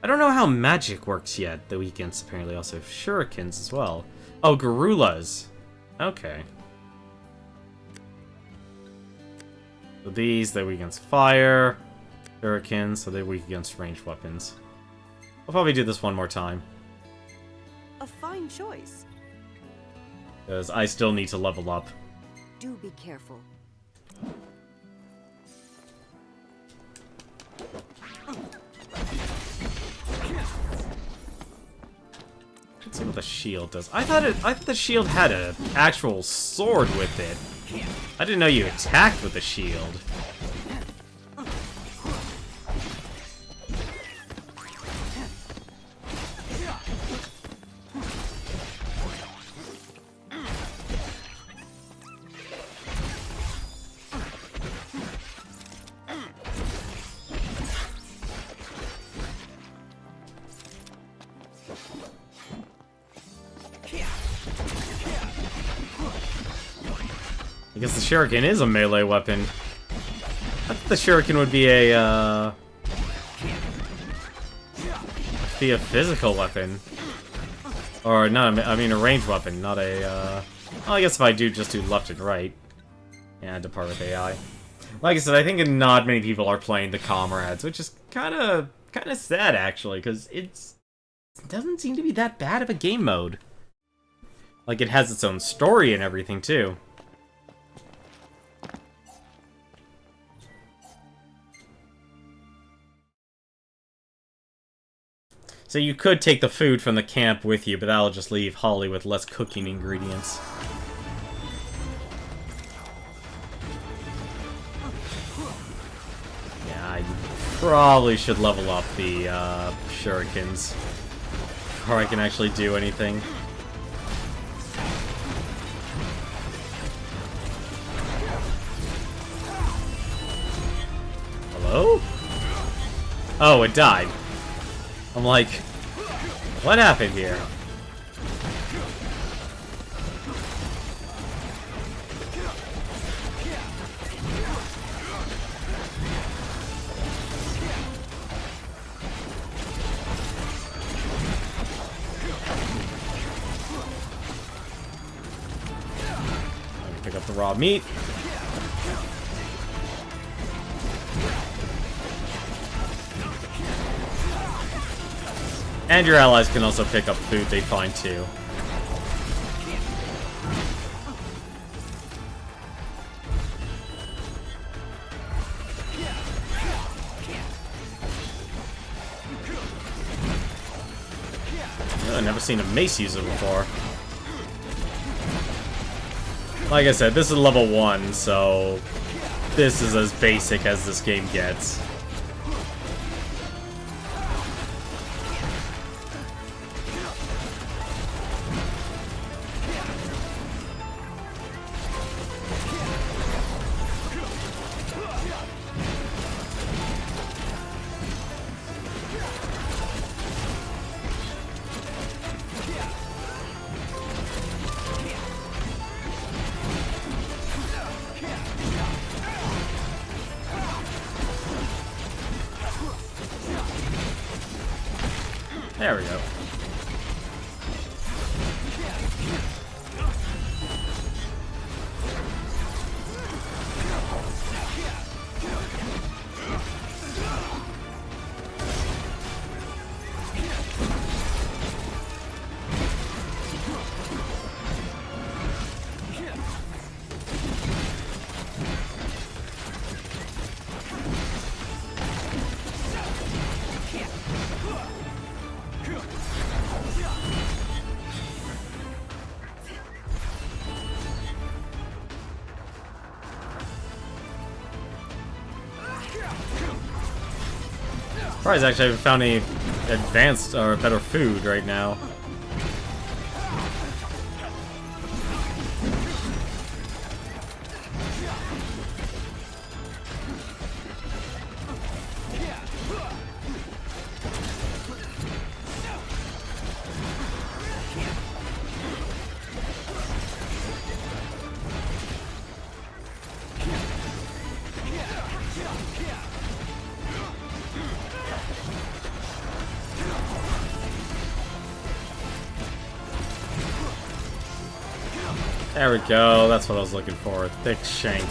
I don't know how magic works yet. They're weak against apparently also shurikens as well. Oh, Garulas. Okay. So these, they're weak against fire. Shurikens, so they're weak against ranged weapons. I'll probably do this one more time. A fine choice. Because I still need to level up. Do be careful. Let's see what the shield does. I thought the shield had an actual sword with it. I didn't know you attacked with the shield. I guess the shuriken is a melee weapon. I thought the shuriken would be a physical weapon. Or, no, I mean a ranged weapon, not a, well, I guess if I just do left and right. Yeah, depart with AI. Like I said, I think not many people are playing the Comrades, which is kinda sad, actually, because it doesn't seem to be that bad of a game mode. Like, it has its own story and everything, too. So you could take the food from the camp with you, but that'll just leave Holly with less cooking ingredients. Yeah, you probably should level up the shurikens before I can actually do anything. Hello? Oh, it died. I'm like, what happened here? Let me pick up the raw meat. And your allies can also pick up food they find too. I've never seen a mace user before. Like I said, this is level 1, so this is as basic as this game gets. There we go. Surprised actually I haven't found any advanced or better food right now. There we go, that's what I was looking for. Thick shank.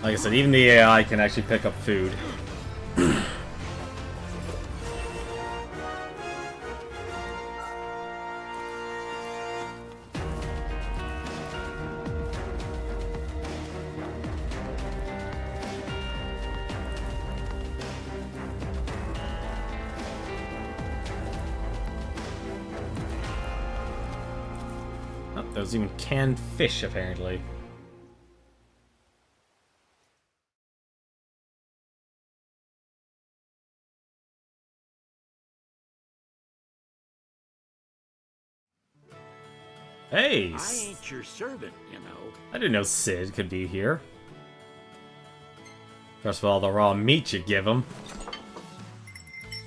Like I said, even the AI can actually pick up food. Oh, there's even canned fish, apparently. Hey! I ain't your servant, you know. I didn't know Sid could be here. First of all, the raw meat you give him.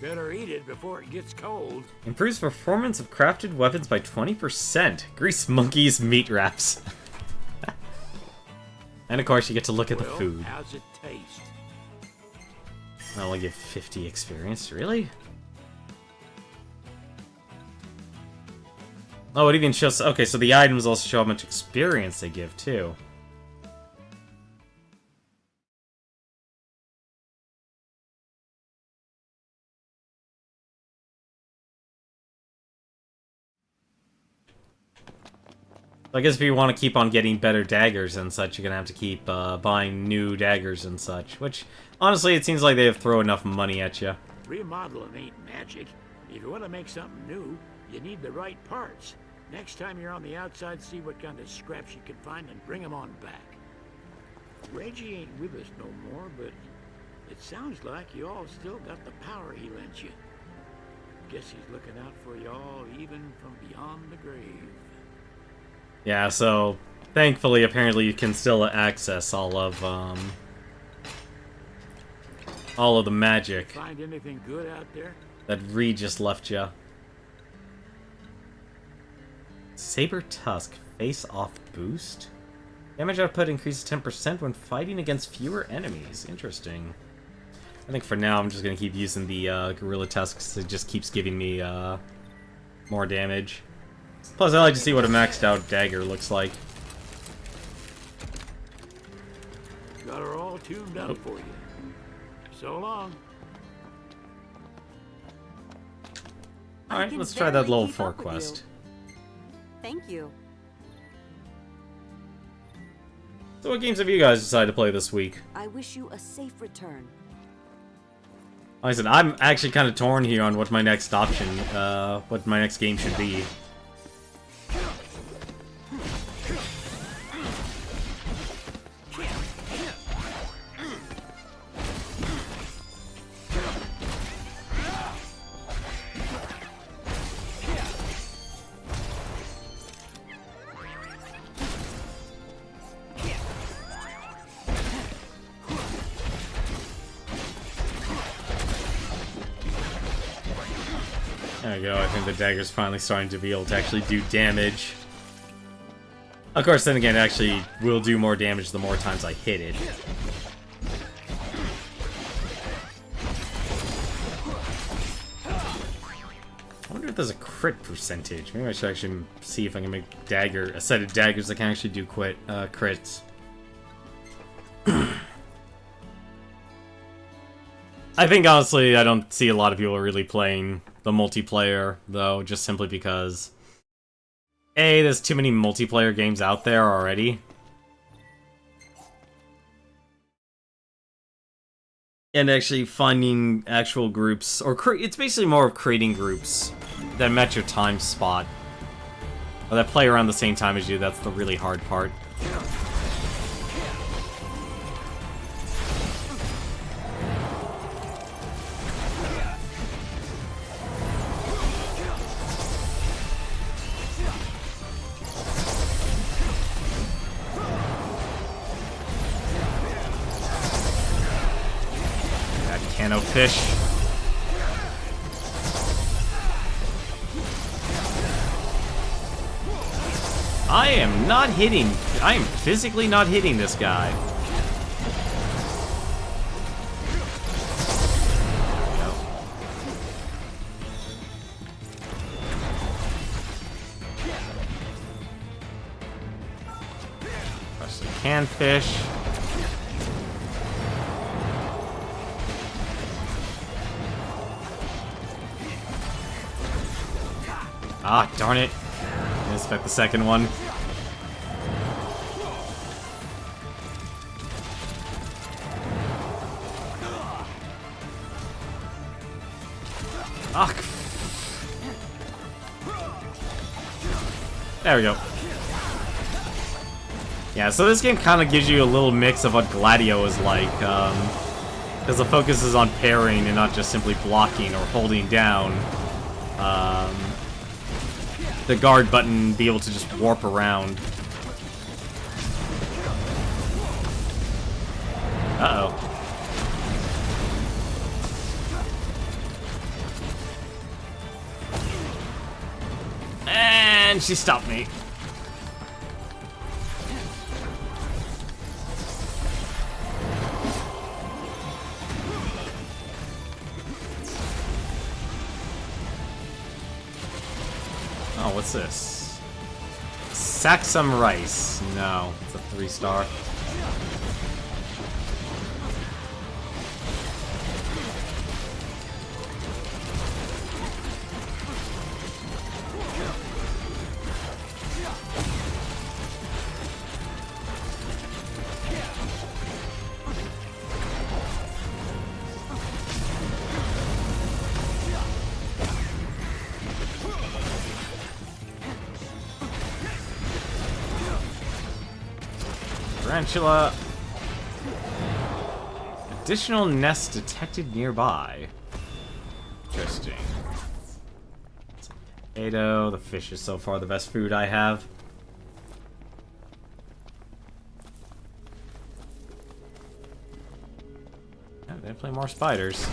Better eat it before it gets cold. Improves performance of crafted weapons by 20%. Grease monkeys meat wraps. And of course, you get to look at the food. How's it taste? I'll only give 50 experience, really? Oh, it even shows... Okay, so the items also show how much experience they give, too. I guess if you want to keep on getting better daggers and such, you're gonna have to keep buying new daggers and such. Which, honestly, it seems like they have thrown enough money at you. Remodeling ain't magic. If you want to make something new, you need the right parts. Next time you're on the outside, see what kind of scraps you can find and bring them on back. Reggie ain't with us no more, but it sounds like you all still got the power he lent you. Guess he's looking out for you all, even from beyond the grave. Yeah, so thankfully, apparently, you can still access all of the magic Find anything good out there? that Reed just left you. Saber Tusk, face-off boost? Damage output increases 10% when fighting against fewer enemies. Interesting. I think for now I'm just going to keep using the Gorilla Tusks. It just keeps giving me more damage. Plus I like to see what a maxed out dagger looks like. Got her all tuned up for you. So long. Alright, let's try that level 4 quest. Thank you. So what games have you guys decided to play this week? I wish you a safe return. Like I said, I'm actually kind of torn here on what my next option, what my next game should be. There we go, I think the dagger's finally starting to be able to actually do damage. Of course, then again, it actually will do more damage the more times I hit it. I wonder if there's a crit percentage. Maybe I should actually see if I can make a set of daggers that can actually do crits. I think, honestly, I don't see a lot of people really playing the multiplayer, though, just simply because... A, there's too many multiplayer games out there already. And actually finding actual groups, or it's basically more of creating groups that match your time spot. Or that play around the same time as you, that's the really hard part. Cano fish. I am not hitting. I am physically not hitting this guy. There we go. Press the can fish. Ah, darn it. I expect the second one. Ah. There we go. Yeah, so this game kind of gives you a little mix of what Gladio is like, because the focus is on parrying and not just simply blocking or holding down. The guard button, be able to just warp around. Uh-oh. And she stopped me. Oh, what's this? Sack some rice. No, it's a 3-star. Tarantula. Additional nests detected nearby. Interesting. Some potato. The fish is so far the best food I have. Oh, they play more spiders.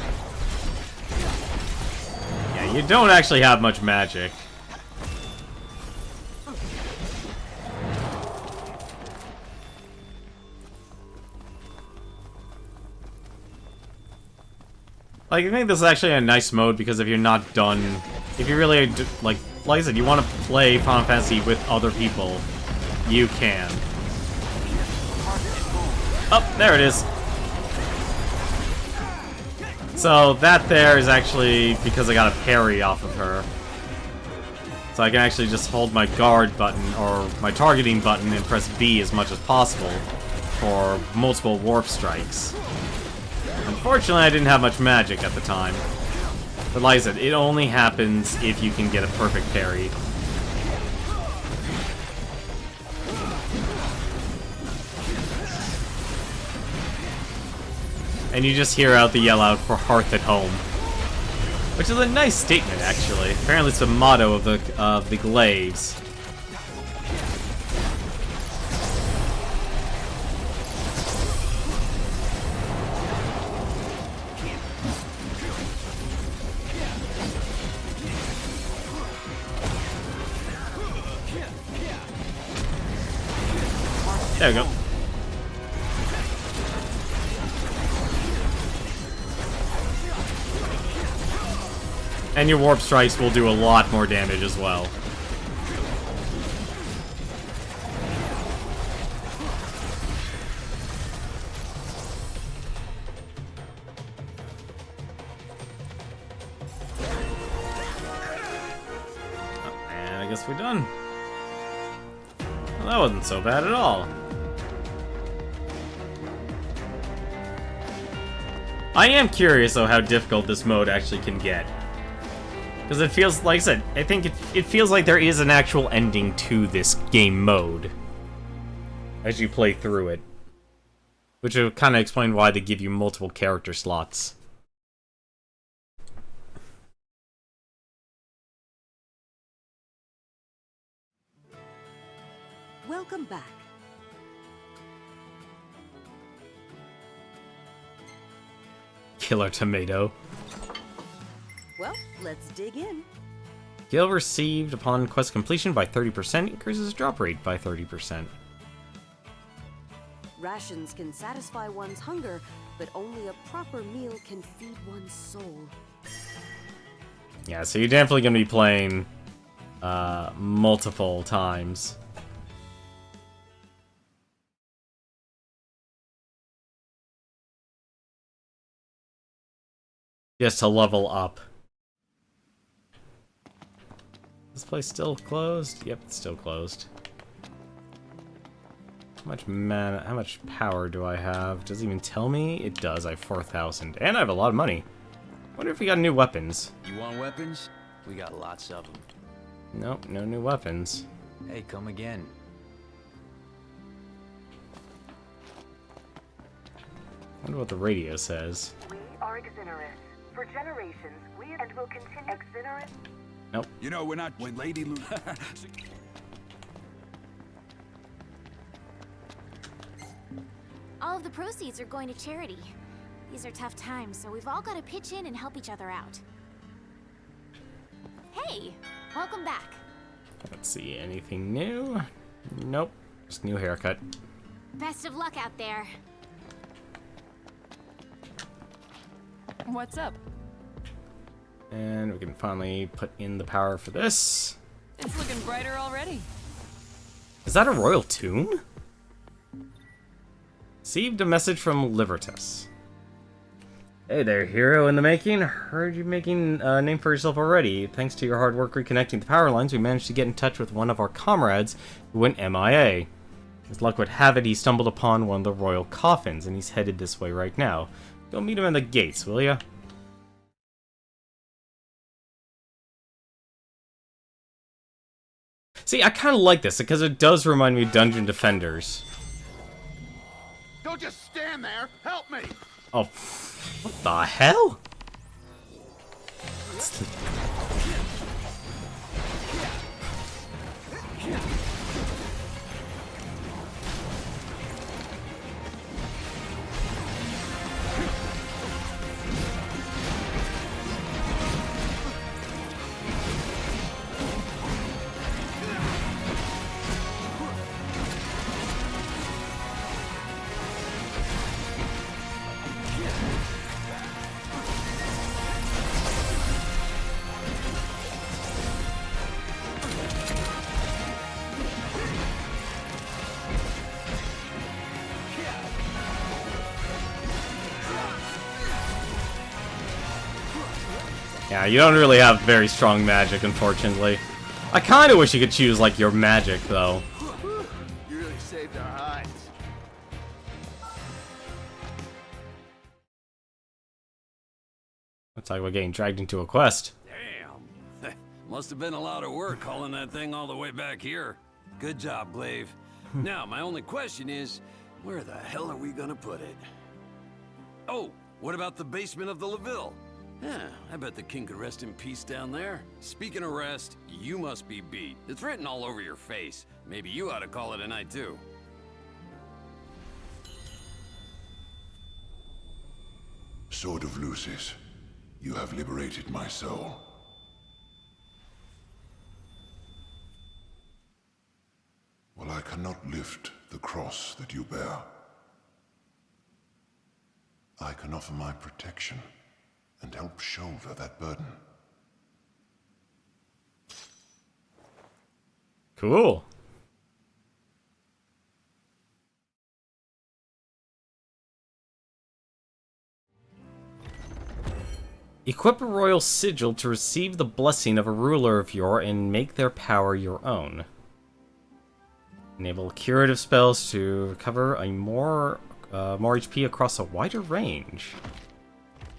Yeah, you don't actually have much magic. Like, I think this is actually a nice mode because if you're not done, if you really, like I said, you want to play Final Fantasy with other people, you can. Oh, there it is. So that there is actually because I got a parry off of her. So I can actually just hold my guard button or my targeting button and press B as much as possible for multiple warp strikes. Unfortunately, I didn't have much magic at the time. But like I said, it only happens if you can get a perfect parry. And you just hear out the yell out for Hearth at Home. Which is a nice statement, actually. Apparently it's the motto of the Glaives. There we go. And your warp strikes will do a lot more damage as well. And I guess we're done. Well, that wasn't so bad at all. I am curious, though, how difficult this mode actually can get. Because it feels, like I said, I think it feels like there is an actual ending to this game mode as you play through it. Which will kind of explain why they give you multiple character slots. Welcome back. Killer Tomato. Well, let's dig in. Skill received upon quest completion by 30% increases drop rate by 30%. Rations can satisfy one's hunger, but only a proper meal can feed one's soul. Yeah, so you're definitely going to be playing multiple times. Just to level up. This place still closed? Yep, it's still closed. How much mana, how much power do I have? Does it even tell me? It does. I have 4,000. And I have a lot of money. Wonder if we got new weapons. You want weapons? We got lots of them. Nope, no new weapons. Hey, come again. Wonder what the radio says. We are Exonerous. For generations, we and will continue Exonerous. Nope. You know, we're not when Lady Luna. All of the proceeds are going to charity. These are tough times, so we've all got to pitch in and help each other out. Hey, welcome back. Let's see, anything new? Nope, just new haircut. Best of luck out there. What's up? And we can finally put in the power for this. It's looking brighter already. Is that a royal tune? Received a message from Libertas. Hey there, hero in the making. Heard you making a name for yourself already. Thanks to your hard work reconnecting the power lines, we managed to get in touch with one of our comrades who went MIA. As luck would have it, he stumbled upon one of the royal coffins, and he's headed this way right now. Go meet him at the gates, will ya? See, I kind of like this, because it does remind me of Dungeon Defenders. Don't just stand there. Help me. Oh, what the hell? Yeah, you don't really have very strong magic, unfortunately. I kind of wish you could choose, like, your magic, though. You really saved our hides. Looks like we're getting dragged into a quest. Damn. Must have been a lot of work hauling that thing all the way back here. Good job, Glaive. Now, my only question is, where the hell are we gonna put it? Oh, what about the basement of the LaVille? Yeah, I bet the king could rest in peace down there. Speaking of rest, you must be beat. It's written all over your face. Maybe you ought to call it a night, too. Sword of Lucis, you have liberated my soul. While I cannot lift the cross that you bear. I can offer my protection and help shoulder that burden. Cool. Equip a royal sigil to receive the blessing of a ruler of yore and make their power your own. Enable curative spells to recover a more HP across a wider range.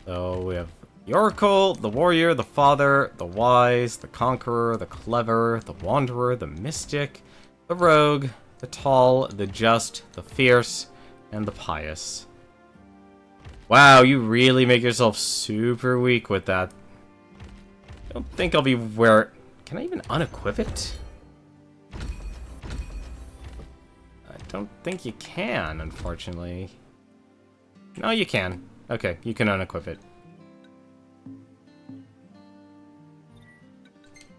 So we have the Oracle, the Warrior, the Father, the Wise, the Conqueror, the Clever, the Wanderer, the Mystic, the Rogue, the Tall, the Just, the Fierce, and the Pious. Wow, you really make yourself super weak with that. I don't think I'll be where... Can I even unequip it? I don't think you can, unfortunately. No, you can. Okay, you can unequip it.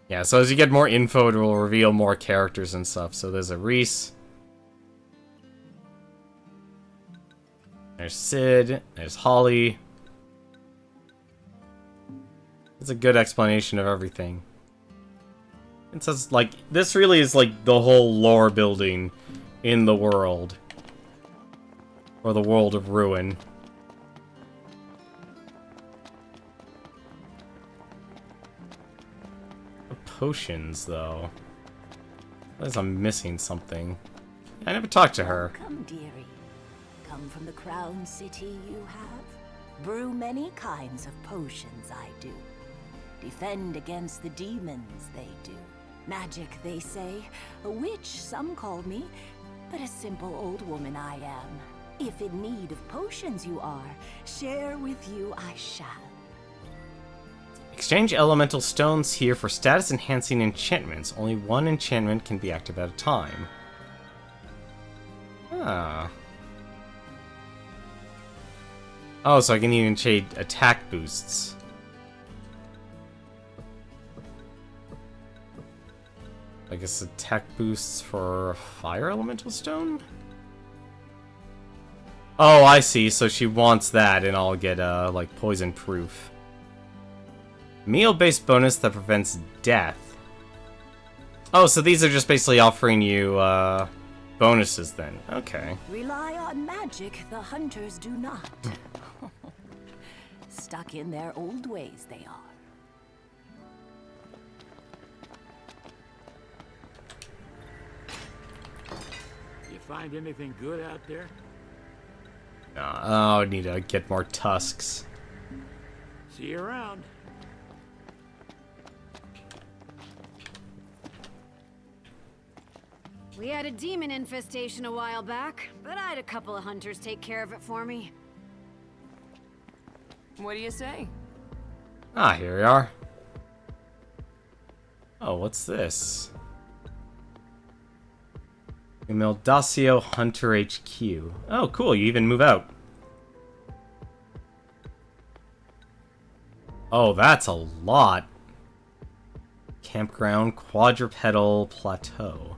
Yeah, so as you get more info, it will reveal more characters and stuff. So there's a Reese. There's Sid. There's Holly. It's a good explanation of everything. It says, like, this really is like the whole lore building in the world. Or the world of Ruin. Potions, though. Unless I'm missing something. I never talked to her. Come, dearie. Come from the Crown City you have? Brew many kinds of potions, I do. Defend against the demons, they do. Magic, they say. A witch, some call me. But a simple old woman I am. If in need of potions you are, share with you I shall. Exchange elemental stones here for status-enhancing enchantments. Only one enchantment can be active at a time. Ah. Oh, so I can even trade attack boosts. I guess attack boosts for a fire elemental stone? Oh, I see. So she wants that, and I'll get, like, poison proof. Meal-based bonus that prevents death. Oh, so these are just basically offering you, bonuses then. Okay. Rely on magic, the hunters do not. Stuck in their old ways, they are. You find anything good out there? Oh, I need to get more tusks. See you around. We had a demon infestation a while back, but I had a couple of hunters take care of it for me. What do you say? Ah, here we are. Oh, what's this? Meldacio Hunter HQ. Oh, cool, you even move out. Oh, that's a lot. Campground Quadrupedal Plateau.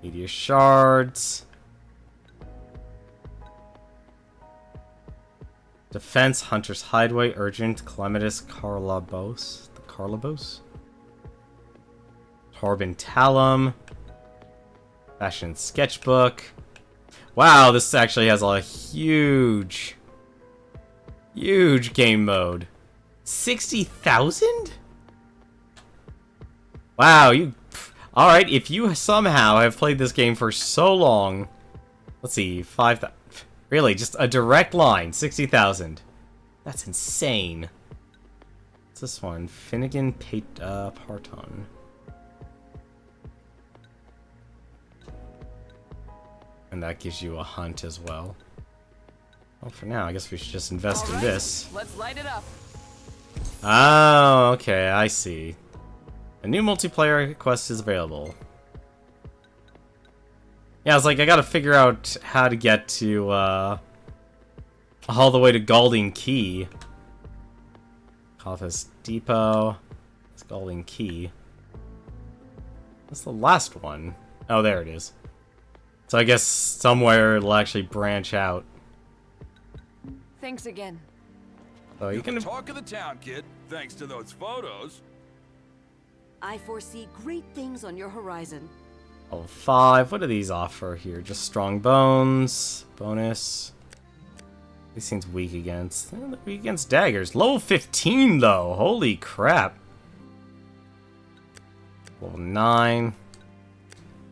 Meteor shards. Defense, Hunter's Hideaway, Urgent, Clematis, Carlabos. The Carlabos? Torben Talum. Fashion Sketchbook. Wow, this actually has a huge game mode. 60,000? Wow, you... Alright, if you somehow have played this game for so long... Let's see, 5,000... Really, just a direct line, 60,000. That's insane. What's this one? Finnegan Parton. And that gives you a hunt as well. Well, for now, I guess we should just invest in this. Let's light it up. Oh, okay, I see. A new multiplayer quest is available. Yeah, I was like, I gotta figure out how to get to, all the way to Galding Key. Office Depot. It's Galding Key. That's the last one. Oh, there it is. So I guess somewhere it'll actually branch out. Thanks again. Oh, you can talk of the town, kid. Thanks to those photos. I foresee great things on your horizon. level 5. What do these offer here? Just strong bones. Bonus. These seems weak against. They're weak against daggers. Level 15 though. Holy crap. Level 9. How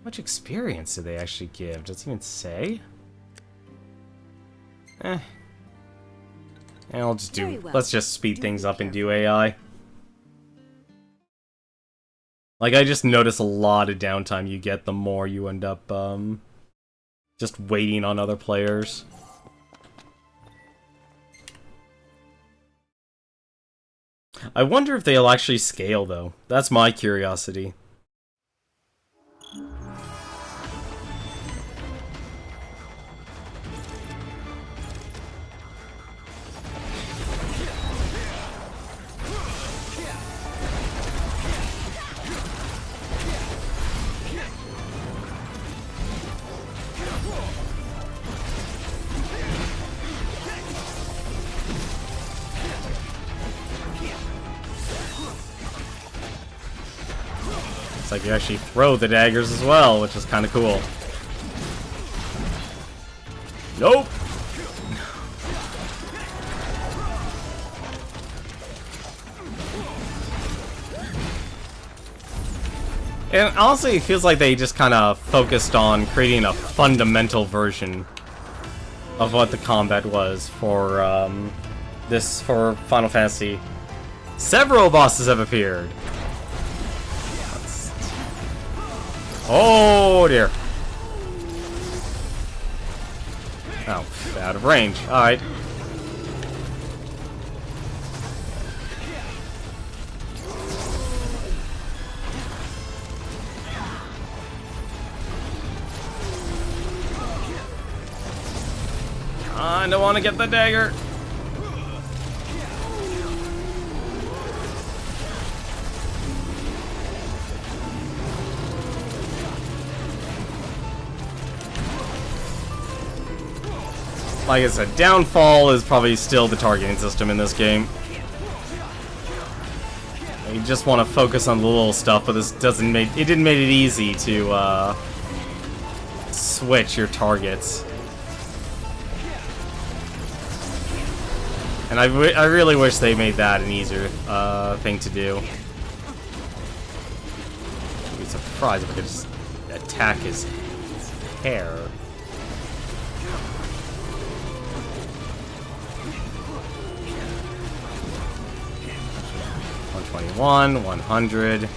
much experience do they actually give? Does it even say? And I'll just do. Well. Let's just speed things up and do AI. Like, I just notice a lot of downtime you get the more you end up, just waiting on other players. I wonder if they'll actually scale, though. That's my curiosity. It's like you actually throw the daggers as well, which is kind of cool. Nope! And honestly, it feels like they just kind of focused on creating a fundamental version of what the combat was for for Final Fantasy. Several bosses have appeared. Oh dear. Oh, out of range. Alright. I don't want to get the dagger. Like I said, downfall is probably still the targeting system in this game. You just want to focus on the little stuff, but this didn't make it easy to switch your targets. And I really wish they made that an easier thing to do. I'd be surprised if I could just attack his hair. 121, 100.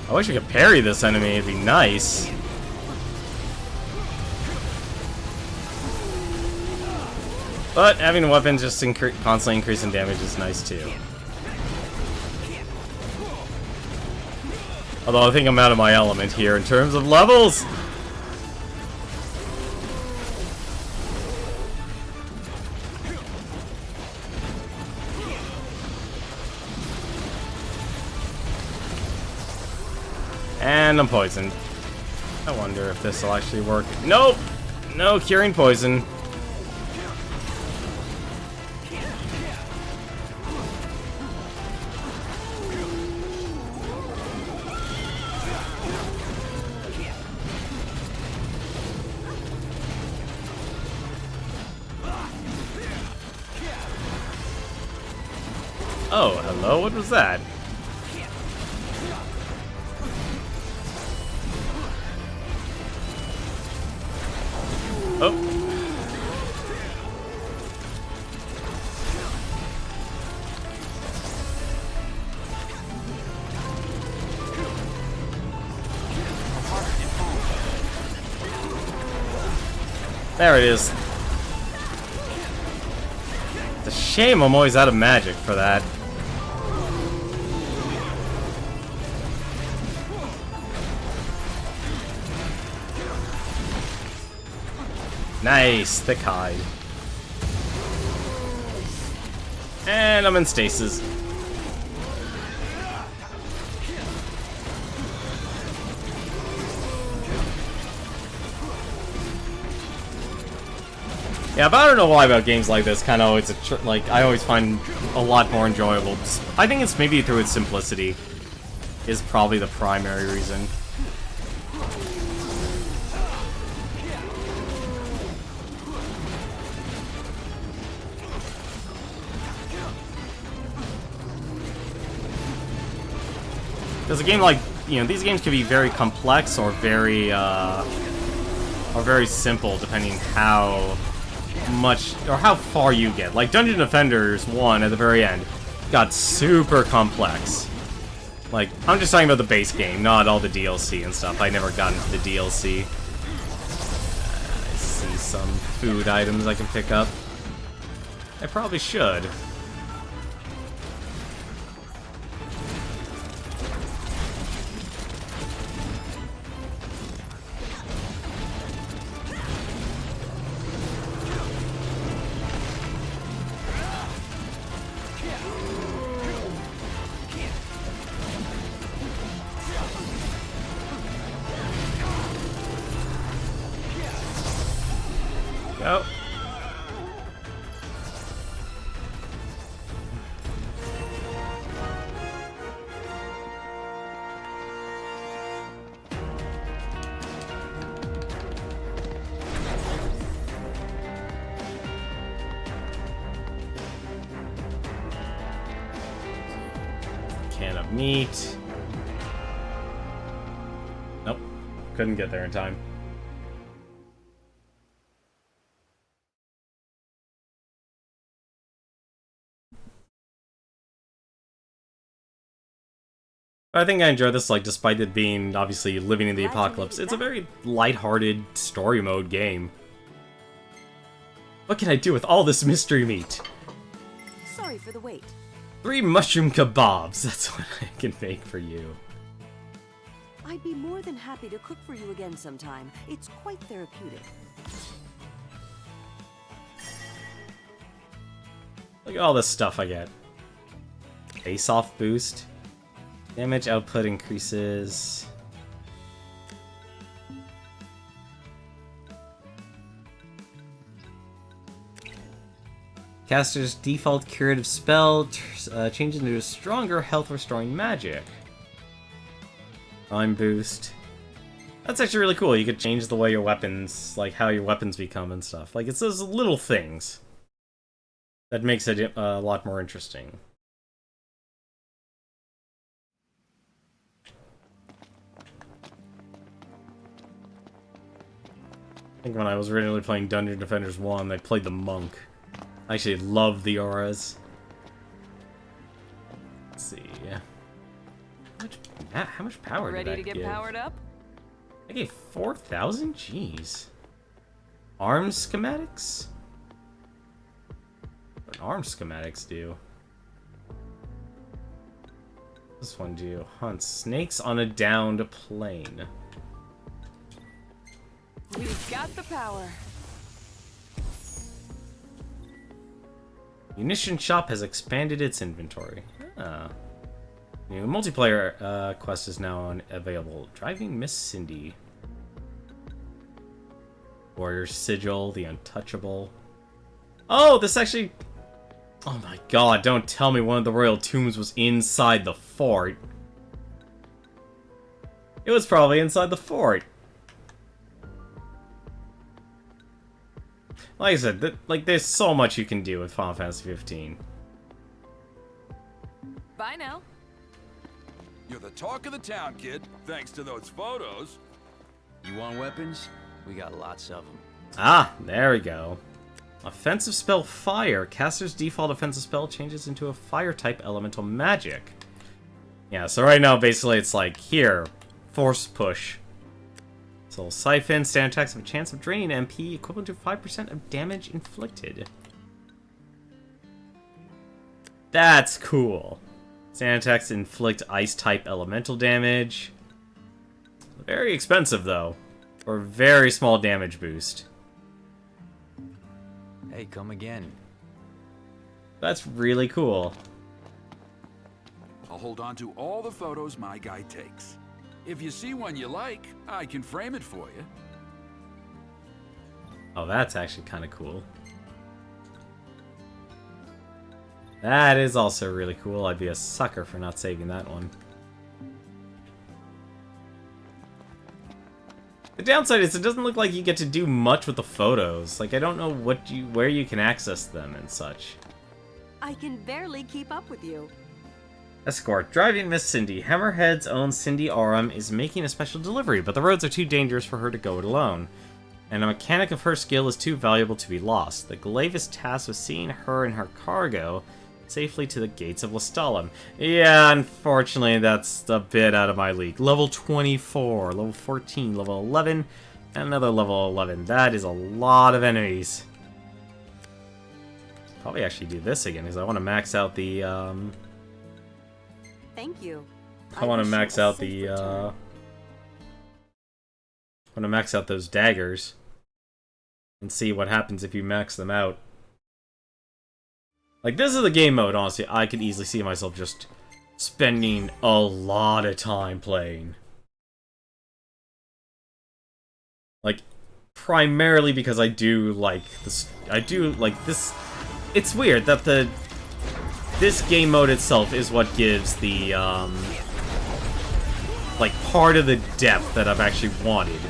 I wish we could parry this enemy, it'd be nice. But having weapons just constantly increasing damage is nice too. Although I think I'm out of my element here in terms of levels. And I'm poisoned. I wonder if this will actually work. Nope! No curing poison. Oh, hello, what was that? Oh. There it is. It's a shame I'm always out of magic for that. Nice, thick hide. And I'm in stasis. Yeah, but I don't know why about games like this. Kind of, it's like I always find a lot more enjoyable. I think it's maybe through its simplicity is probably the primary reason. Because a game like, you know, these games can be very complex or very simple depending how much or how far you get. Like Dungeon Defenders 1 at the very end got super complex. Like, I'm just talking about the base game, not all the DLC and stuff. I never got into the DLC. I see some food items I can pick up. I probably should. Go. Can of meat. Nope. Couldn't get there in time. I think I enjoy this, like, despite it being, obviously, living in the apocalypse. It's a very lighthearted story mode game. What can I do with all this mystery meat? Sorry for the wait. 3 mushroom kebabs. That's what I can make for you. I'd be more than happy to cook for you again sometime. It's quite therapeutic. Look at all this stuff I get. Face-off boost. Damage output increases. Caster's default curative spell changes into a stronger health restoring magic. Time boost. That's actually really cool. You could change the way your weapons, like how your weapons become and stuff. Like, it's those little things that makes it a lot more interesting. I think when I was originally playing Dungeon Defenders 1, I played the monk. I actually loved the auras. Let's see. How much power did that give? Ready to get powered up? I gave 4,000? Jeez. Arms schematics? What do arms schematics do? This one do. Hunt snakes on a downed plane. We've got the power. Munition shop has expanded its inventory. Ah. New multiplayer quest is now available. Driving Miss Cindy. Warrior Sigil, the Untouchable. Oh, this actually... Oh my god, don't tell me one of the royal tombs was inside the fort. It was probably inside the fort. Like I said, like there's so much you can do with Final Fantasy 15. Bye now. You're the talk of the town, kid, thanks to those photos. You want weapons? We got lots of them. Ah, there we go. Offensive spell Fire. Caster's default offensive spell changes into a fire-type elemental magic. Yeah, so right now, basically, it's like, here, force push. little siphon. Standard attacks have a chance of draining MP equivalent to 5% of damage inflicted. That's cool. Standard attacks inflict ice-type elemental damage. Very expensive, though. Or very small damage boost. Hey, come again. That's really cool. I'll hold on to all the photos my guy takes. If you see one you like, I can frame it for you. Oh, that's actually kind of cool. That is also really cool. I'd be a sucker for not saving that one. The downside is it doesn't look like you get to do much with the photos. Like, I don't know where you can access them and such. I can barely keep up with you. Escort. Driving Miss Cindy. Hammerhead's own Cindy Aurum is making a special delivery, but the roads are too dangerous for her to go it alone. And a mechanic of her skill is too valuable to be lost. The Glaive is tasked with seeing her and her cargo safely to the gates of Lestalem. Yeah, unfortunately, that's a bit out of my league. Level 24, level 14, level 11, and another level 11. That is a lot of enemies. Probably actually do this again, because I want to max out the, Thank you. I want to max out the, I want to max out those daggers and see what happens if you max them out. Like, this is the game mode, honestly, I could easily see myself just spending a lot of time playing. Like, primarily because I do like this. It's weird that this game mode itself is what gives the, like, part of the depth that I've actually wanted.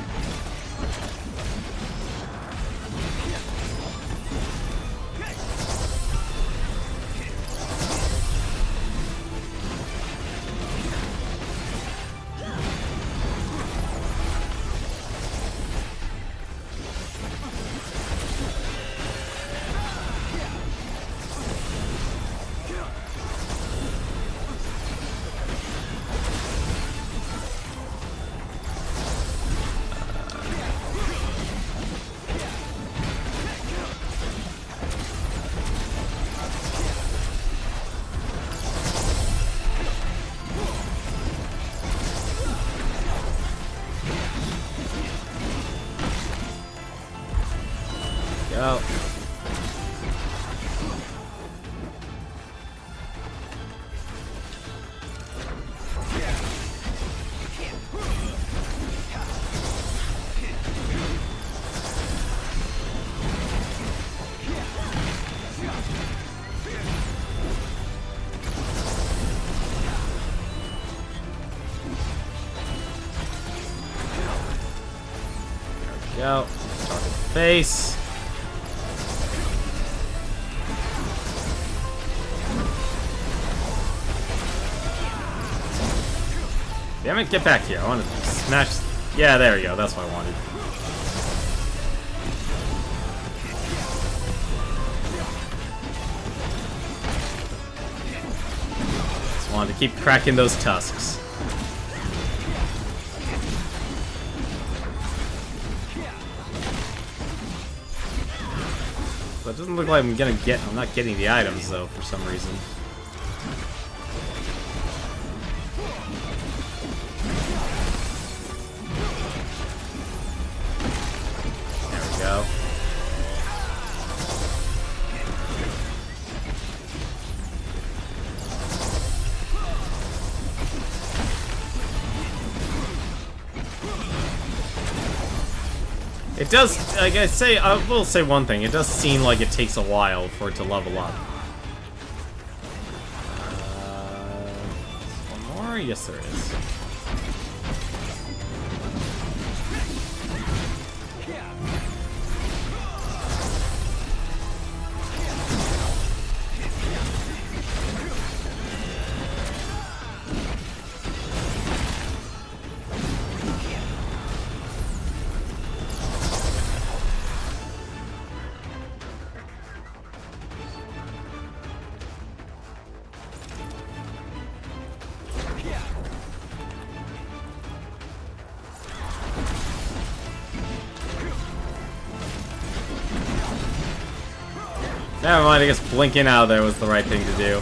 Go. Go. Target face. Damn it, get back here. I want to smash... Yeah, there we go. That's what I wanted. Just wanted to keep cracking those tusks. So it doesn't look like I'm not getting the items, though, for some reason. Go. It does, like I will say one thing, it does seem like it takes a while for it to level up. One more? Yes, there is. Never mind, I guess blinking out of there was the right thing to do.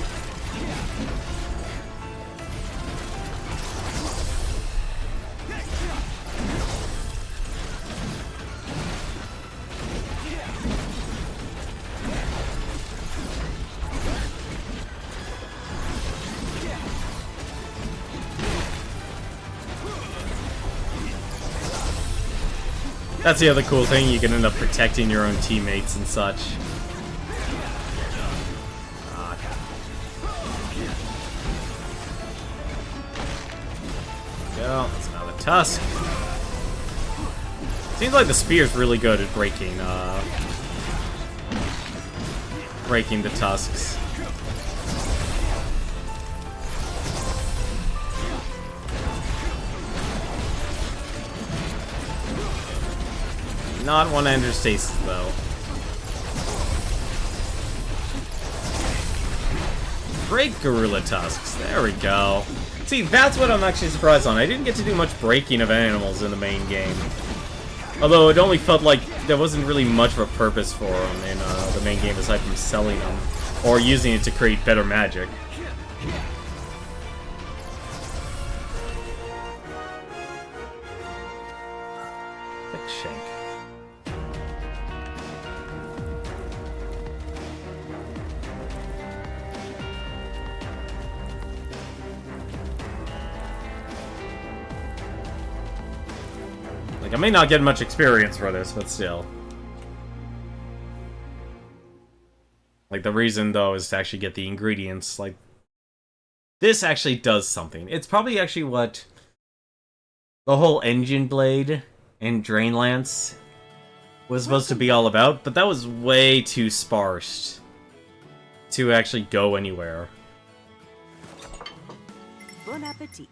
That's the other cool thing, you can end up protecting your own teammates and such. Go, that's another tusk. Seems like the spear's really good at breaking the tusks. Not want to enter stasis, though. Great gorilla tusks. There we go. See, that's what I'm actually surprised on. I didn't get to do much breaking of animals in the main game. Although it only felt like there wasn't really much of a purpose for them in the main game aside from selling them. Or using it to create better magic. Thick shank. Like, I may not get much experience for this, but still. Like, the reason, though, is to actually get the ingredients. Like, this actually does something. It's probably actually what the whole Engine Blade and Drain Lance was supposed to be all about, but that was way too sparse to actually go anywhere. Bon appetit.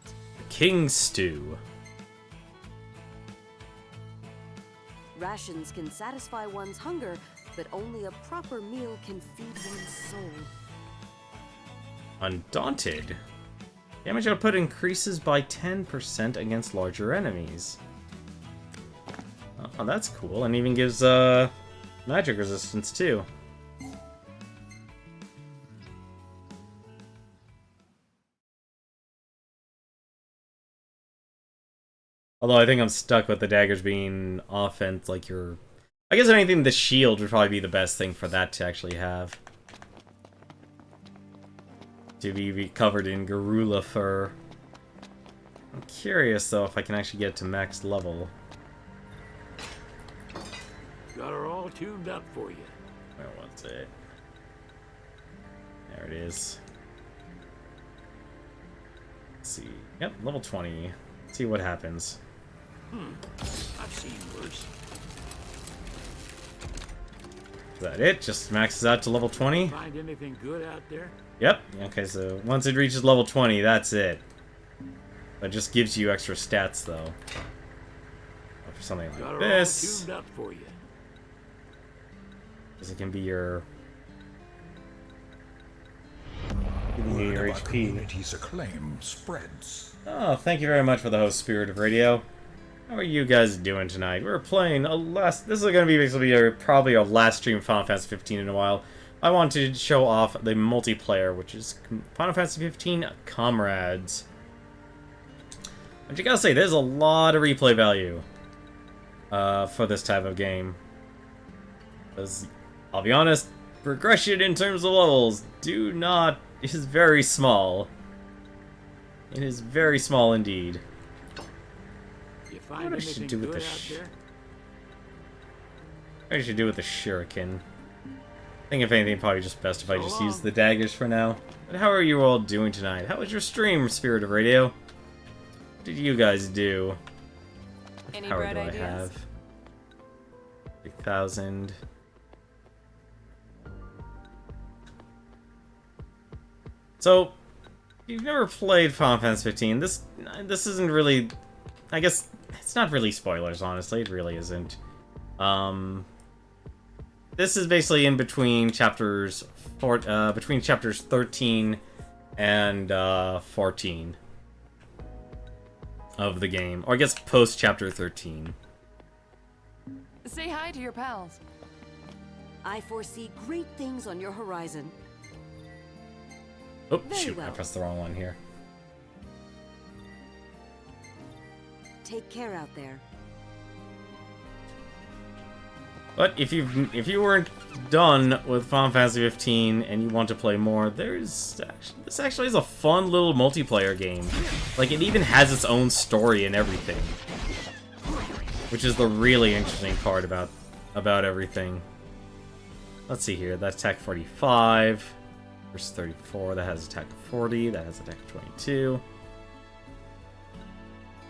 King Stew. Rations can satisfy one's hunger, but only a proper meal can feed one's soul. Undaunted. Damage output increases by 10% against larger enemies. Oh, that's cool. And even gives magic resistance too. Although I think I'm stuck with the daggers being offense, like your... I guess anything, the shield would probably be the best thing for that to actually have. To be covered in gorilla fur. I'm curious, though, if I can actually get to max level. Got her all tuned up for you. Where was it? There it is. Let's see. Yep, level 20. Let's see what happens. I've seen worse. Is that it? Just maxes out to level 20? Find anything good out there? Yep. Okay, so once it reaches level 20, that's it. That just gives you extra stats, though. For something like Got her this. all tuned up for you. Because it can be your... Word your of our HP. community's acclaim spreads. Oh, thank you very much for the host, Spirit of Radio. How are you guys doing tonight? We're playing this is going to be basically probably our last stream of Final Fantasy 15 in a while. I wanted to show off the multiplayer, which is Final Fantasy 15 Comrades. But you gotta say, there's a lot of replay value for this type of game. Because, I'll be honest, progression in terms of levels is very small. It is very small indeed. You find What I should anything do with good the out there? What I should do with the shuriken. I think if anything, probably just best if I just use the daggers for now. But how are you all doing tonight? How was your stream, Spirit of Radio? What did you guys do? Any Power bright do I ideas? have? 3,000. So, if you've never played Final Fantasy 15, this isn't really... I guess it's not really spoilers, honestly. It really isn't. This is basically in between chapters 13 and 14 of the game, or I guess post chapter 13. Say hi to your pals. I foresee great things on your horizon. Oh, Very shoot, I well. pressed the wrong one here. Take care out there. But if you weren't done with Final Fantasy 15 and you want to play more, this actually is a fun little multiplayer game. Like, it even has its own story and everything, which is the really interesting part about everything. Let's see here. That's attack 45 versus 34. That has attack of 40. That has attack of 22.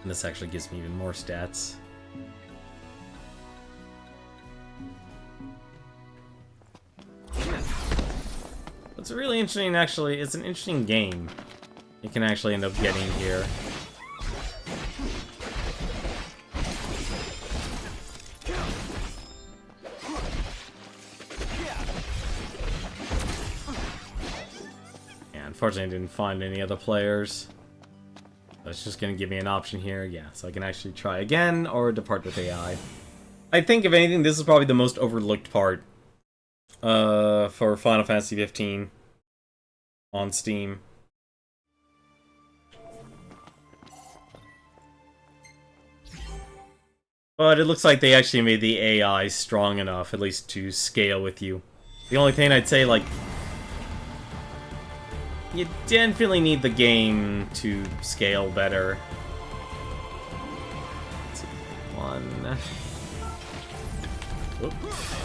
And this actually gives me even more stats. What's really interesting, actually, it's an interesting game. You can actually end up getting here. Yeah, unfortunately I didn't find any other players. That's just gonna give me an option here, yeah, so I can actually try again or depart with AI. I think, if anything, this is probably the most overlooked part for Final Fantasy 15 on Steam. But it looks like they actually made the AI strong enough, at least to scale with you. The only thing I'd say, like, you definitely need the game to scale better. Let's see, one. Oops.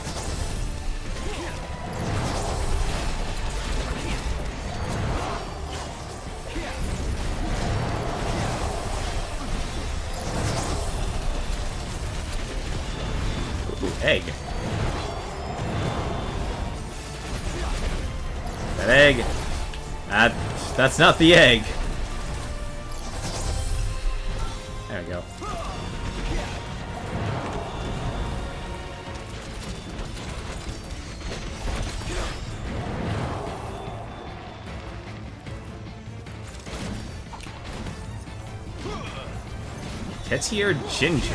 Ooh, egg. That egg. That's not the egg. There we go. Ketier Ginger.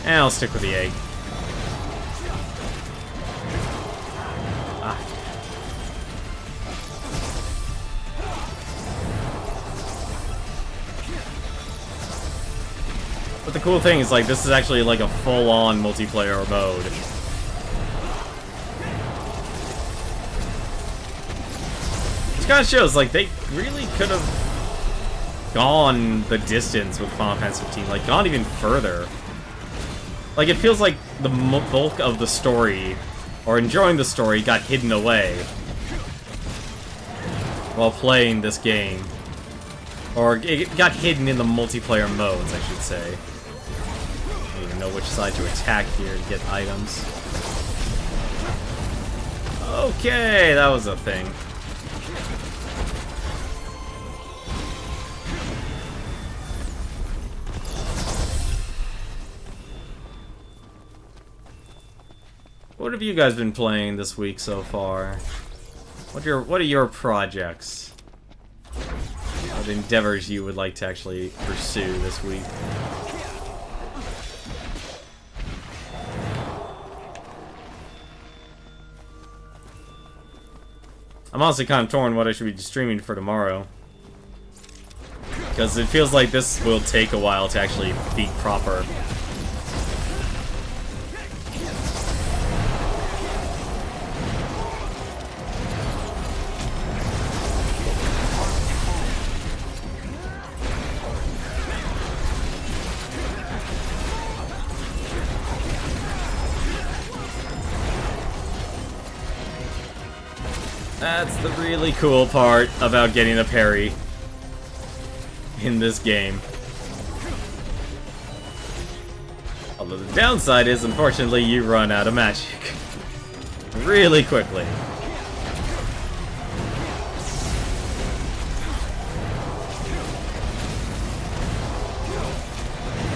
And I'll stick with the egg. Ah. But the cool thing is, like, this is actually like a full-on multiplayer mode. Which kind of shows, like, they really could have gone the distance with Final Fantasy 15, like, gone even further. Like, it feels like the bulk of the story, or enjoying the story, got hidden away while playing this game. Or it got hidden in the multiplayer modes, I should say. I don't even know which side to attack here to get items. Okay, that was a thing. What have you guys been playing this week so far? What are your projects? What endeavors you would like to actually pursue this week? I'm honestly kind of torn what I should be streaming for tomorrow. Because it feels like this will take a while to actually be proper. That's the really cool part about getting a parry in this game. Although the downside is, unfortunately, you run out of magic really quickly.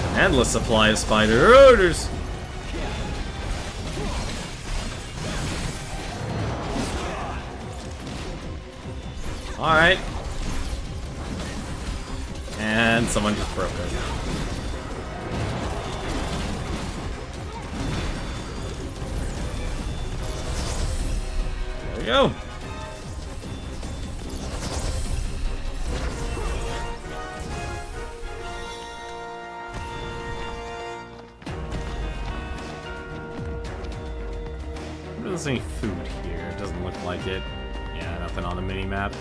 An endless supply of spider odors. Alright. And someone just broke it. we go. There's any food here. It doesn't look like it. Yeah, nothing on the mini-map.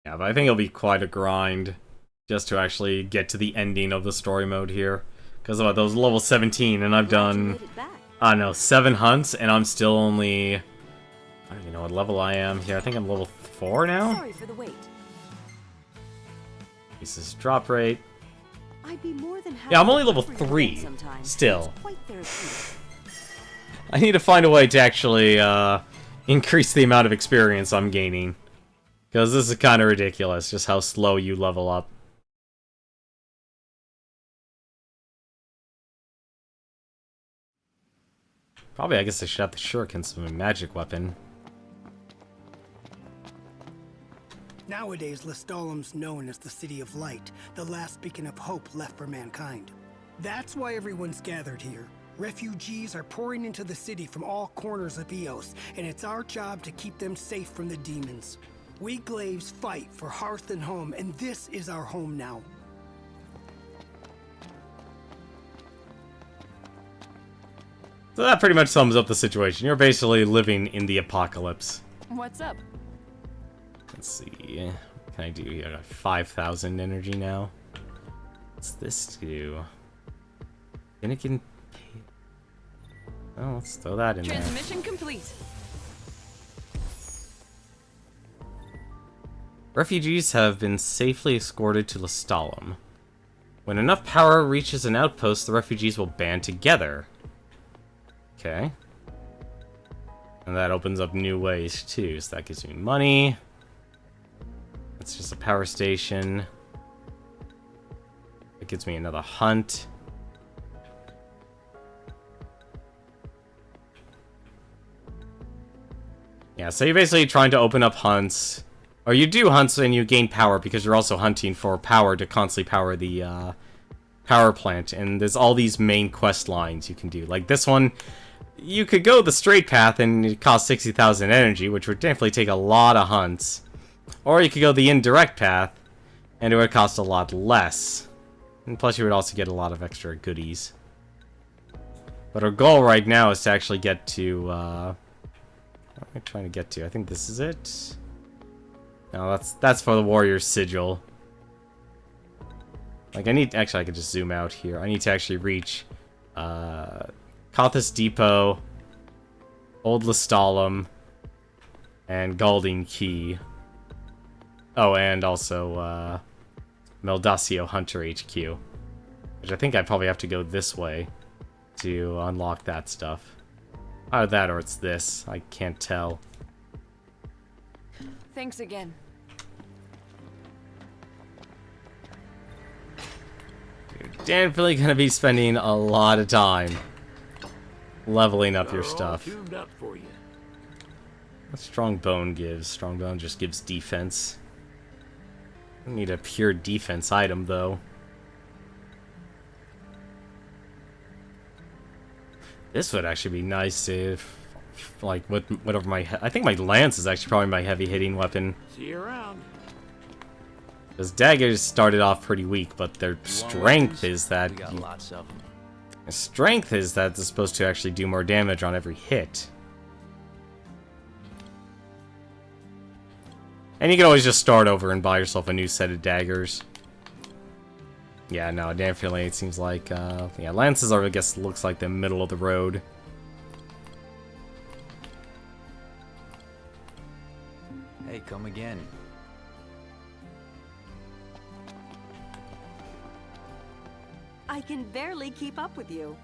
Yeah, but I think it'll be quite a grind just to actually get to the ending of the story mode here. Because of those level 17, and I've done, I don't know, 7 hunts, and I'm still only, I don't even know what level I am here. I think I'm level 4 now? Sorry for the wait. Increases drop rate. I'd be more than happy Yeah, I'm only to level cover your 3 rent sometime. still. It's quite therapeutic. I need to find a way to actually increase the amount of experience I'm gaining. Because this is kind of ridiculous, just how slow you level up. Probably, I guess I should have the shurikens of a magic weapon. Nowadays, Lestalem's known as the City of Light, the last beacon of hope left for mankind. That's why everyone's gathered here. Refugees are pouring into the city from all corners of Eos, and it's our job to keep them safe from the demons. We Glaives fight for hearth and home, and this is our home now. So that pretty much sums up the situation. You're basically living in the apocalypse. What's up? Let's see. What can I do here? I got 5,000 energy now. What's this do? Finnegan. Oh, let's throw that in there. Transmission complete. Refugees have been safely escorted to Lestalem. When enough power reaches an outpost, the refugees will band together. Okay. And that opens up new ways too, so that gives me money. That's just a power station. It gives me another hunt. Yeah, so you're basically trying to open up hunts. Or you do hunts and you gain power because you're also hunting for power to constantly power the power plant. And there's all these main quest lines you can do. Like this one, you could go the straight path and it costs 60,000 energy, which would definitely take a lot of hunts. Or you could go the indirect path, and it would cost a lot less. And plus you would also get a lot of extra goodies. But our goal right now is to actually get to, what am I trying to get to? I think this is it. No, that's for the Warrior's Sigil. Like, actually, I could just zoom out here. I need to actually reach, Kothis Depot, Old Lestalem, and Galding Key. Oh, and also, Meldacio Hunter HQ. Which I think I probably have to go this way to unlock that stuff. Either that or it's this. I can't tell. Thanks again. You're definitely gonna be spending a lot of time leveling up your stuff. Tuned up for you. What Strong Bone gives? Strong Bone just gives defense. I need a pure defense item, though. This would actually be nice if, like, with whatever my... I think my lance is actually probably my heavy-hitting weapon. See you around. Because daggers started off pretty weak, but their strength is that... We got lots of them. Strength is that it's supposed to actually do more damage on every hit. And you can always just start over and buy yourself a new set of daggers. Yeah, no, definitely it seems like, yeah, lances are, I guess, looks like the middle of the road. Hey, come again. I can barely keep up with you.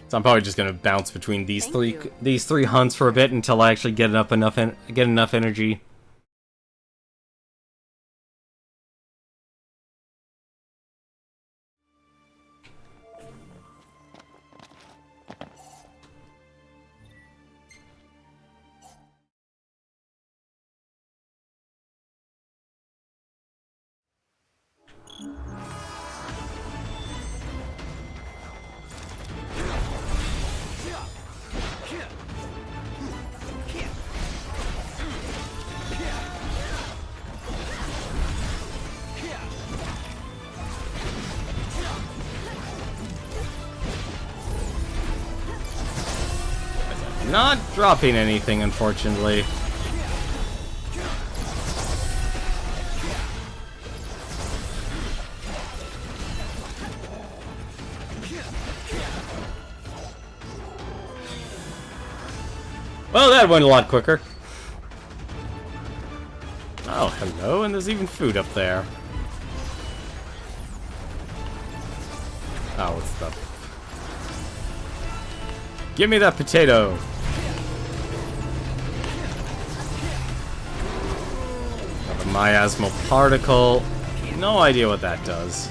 So I'm probably just gonna bounce between these three hunts for a bit until I actually get enough energy. Not dropping anything, unfortunately. Well, that went a lot quicker. Oh, hello, and there's even food up there. Oh, what's the... Give me that potato! Got a miasmal particle. No idea what that does.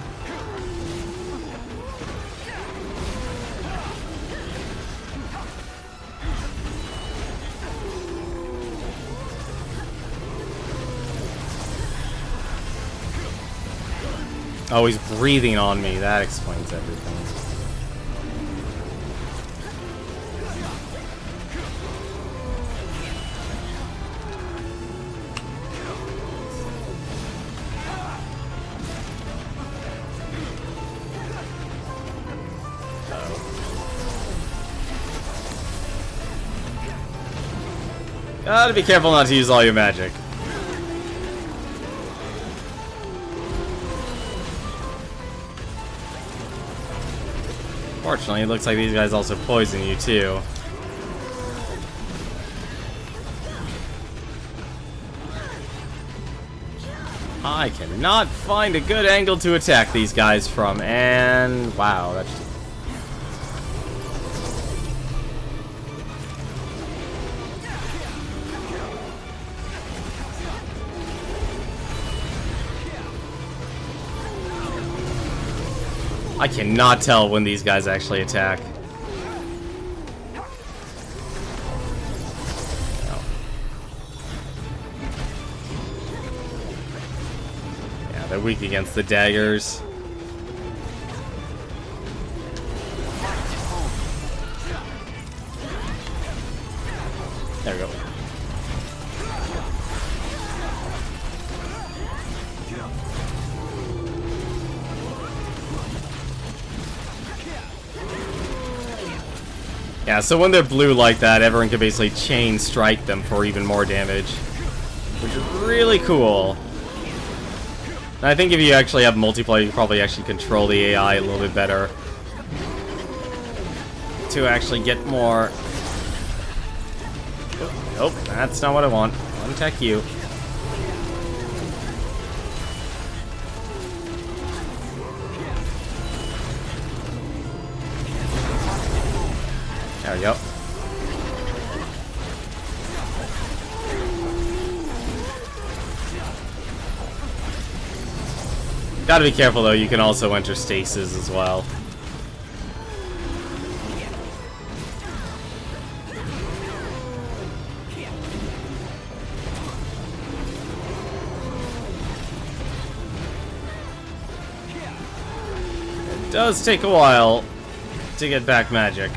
Oh, he's breathing on me. That explains everything. Gotta be careful not to use all your magic. Fortunately, it looks like these guys also poison you too. I cannot find a good angle to attack these guys from, and wow, that's just... I cannot tell when these guys actually attack. No. Yeah, they're weak against the daggers. There we go. Yeah, so when they're blue like that, everyone can basically chain strike them for even more damage, which is really cool. And I think if you actually have multiplayer, you can probably actually control the AI a little bit better to actually get more... Oh, nope, that's not what I want. I want to attack you. There we go. Gotta be careful though, you can also enter stasis as well. It does take a while to get back magic.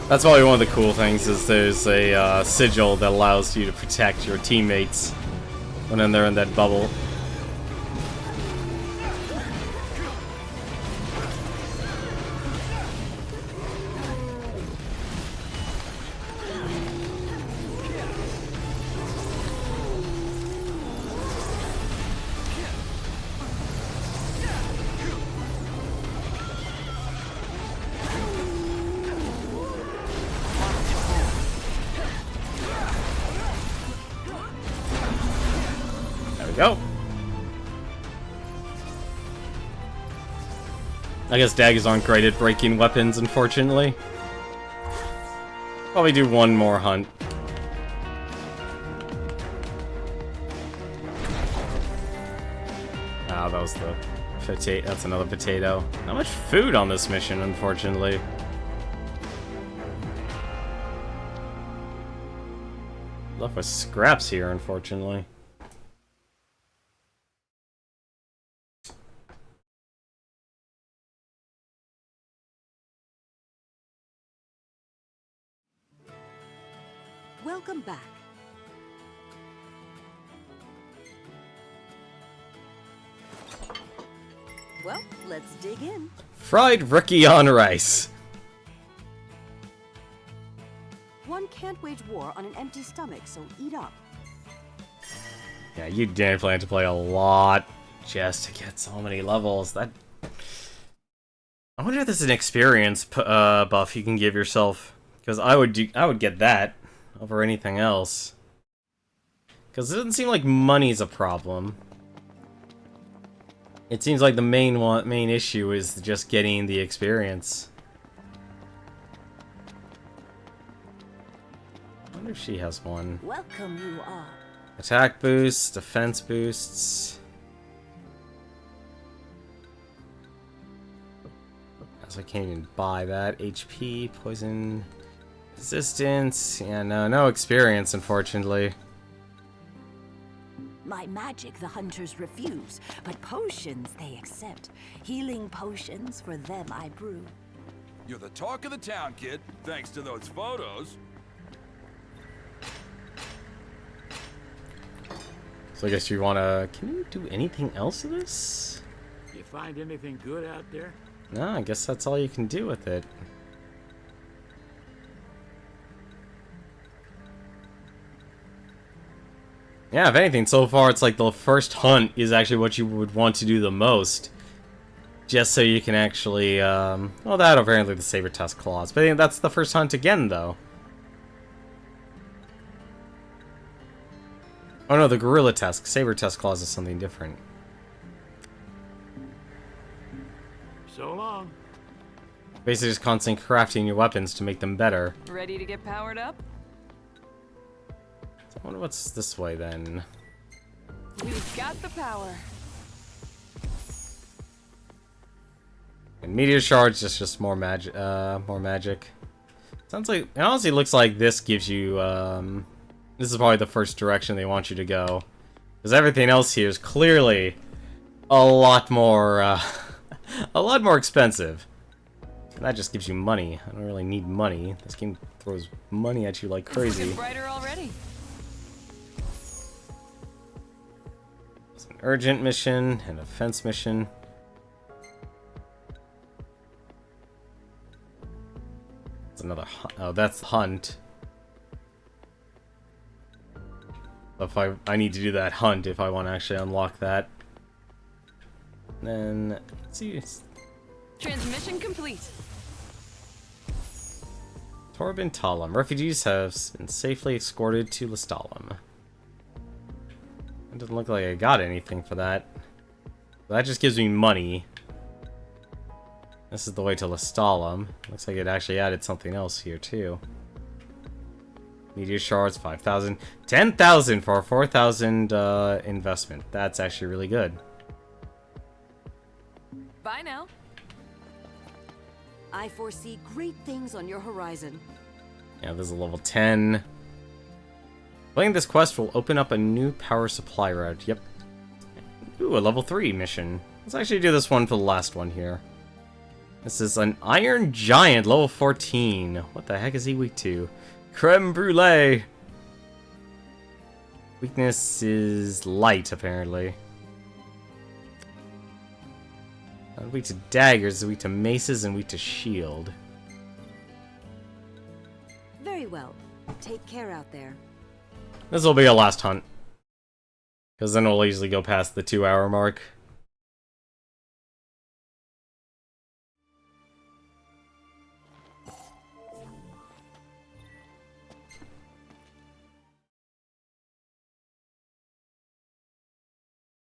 That's probably one of the cool things, is there's a sigil that allows you to protect your teammates when they're in that bubble. Go. I guess daggers aren't great at breaking weapons, unfortunately. Probably do one more hunt. Ah, that was the Potato. That's another potato. Not much food on this mission, unfortunately. Left with scraps here, unfortunately. Welcome back. Well, let's dig in. Fried rookie on rice. One can't wage war on an empty stomach, so eat up. Yeah, you did plan to play a lot just to get so many levels. That I wonder if there's an experience buff you can give yourself, because I would get that over anything else. Because it doesn't seem like money's a problem. It seems like the main issue is just getting the experience. I wonder if she has one. Welcome you are. Attack boosts, defense boosts. So I can't even buy that. HP, poison, resistance. Yeah, no experience, unfortunately. My magic the hunters refuse, but potions they accept. Healing potions for them I brew. You're the talk of the town, kid, thanks to those photos. So I guess you wanna... Can you do anything else with this? You find anything good out there? No, I guess that's all you can do with it. Yeah, if anything, so far it's like the first hunt is actually what you would want to do the most. Just so you can actually, well, that apparently the Saber Tusk Claws. But I think that's the first hunt again, though. Oh no, the Gorilla Tusk. Saber Tusk Claws is something different. So long. Basically just constantly crafting your weapons to make them better. Ready to get powered up? I wonder what's this way, then. We've got the power. And Meteor Shards is just more magic. More magic. Sounds like... It honestly looks like this gives you, this is probably the first direction they want you to go. Because everything else here is clearly a lot more, a lot more expensive. And that just gives you money. I don't really need money. This game throws money at you like crazy. It's looking brighter already. It's an urgent mission and a fence mission. It's another oh, that's the hunt. If I need to do that hunt if I want to actually unlock that. Then let's see. Transmission complete. Torben Talum. Refugees have been safely escorted to Lestalem. It doesn't look like I got anything for that. That just gives me money. This is the way to Lestalem. Looks like it actually added something else here too. Meteor shards, 5,000. 10,000 for a 4,000 investment. That's actually really good. Bye now. I foresee great things on your horizon. Yeah, this is a level 10. Playing this quest will open up a new power supply route. Yep. Ooh, a level 3 mission. Let's actually do this one for the last one here. This is an Iron Giant, level 14. What the heck is he weak to? Creme Brulee! Weakness is light, apparently. Weak to daggers, weak to maces, and weak to shield. Very well. Take care out there. This will be a last hunt. Because then we'll easily go past the 2-hour mark.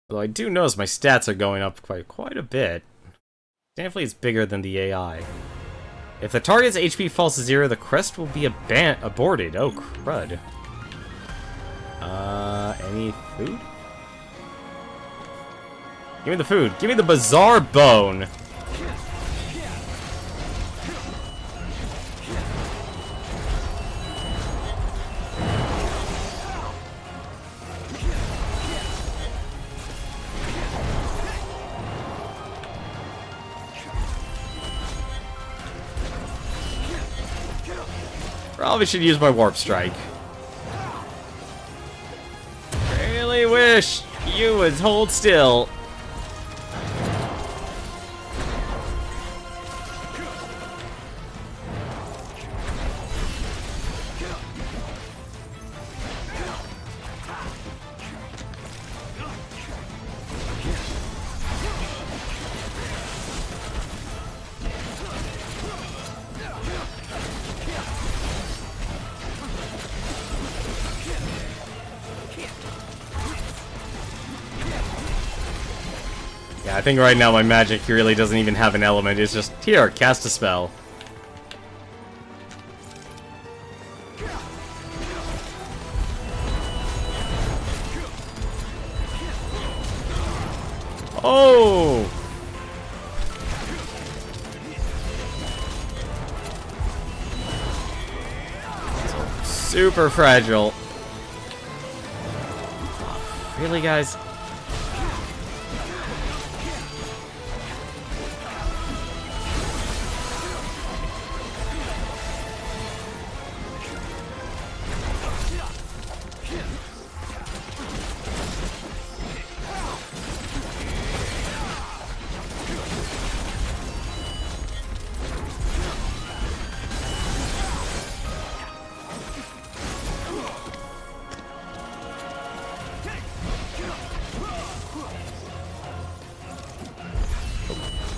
Though I do notice my stats are going up quite a bit. Definitely it's bigger than the AI. If the target's HP falls to 0, the quest will be aborted. Oh, crud. Any food? Give me the food. Give me the bizarre bone. Probably should use my warp strike. Really wish you would hold still. Yeah, I think right now my magic really doesn't even have an element. It's just, here, cast a spell. Oh! Super fragile. Really, guys?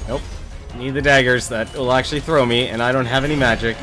Nope. Need the daggers that will actually throw me, and I don't have any magic.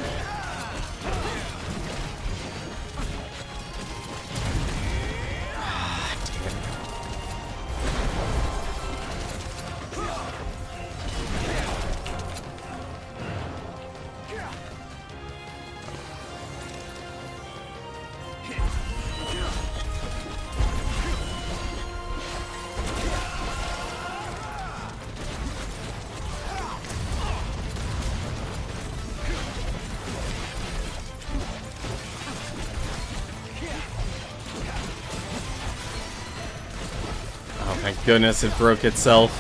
Oh, thank goodness it broke itself.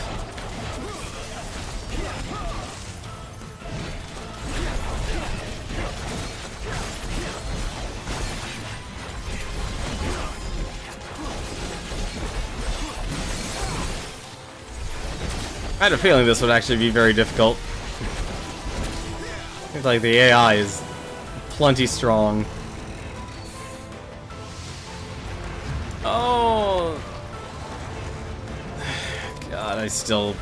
I had a feeling this would actually be very difficult. Seems like the AI is plenty strong. Oh! God, I still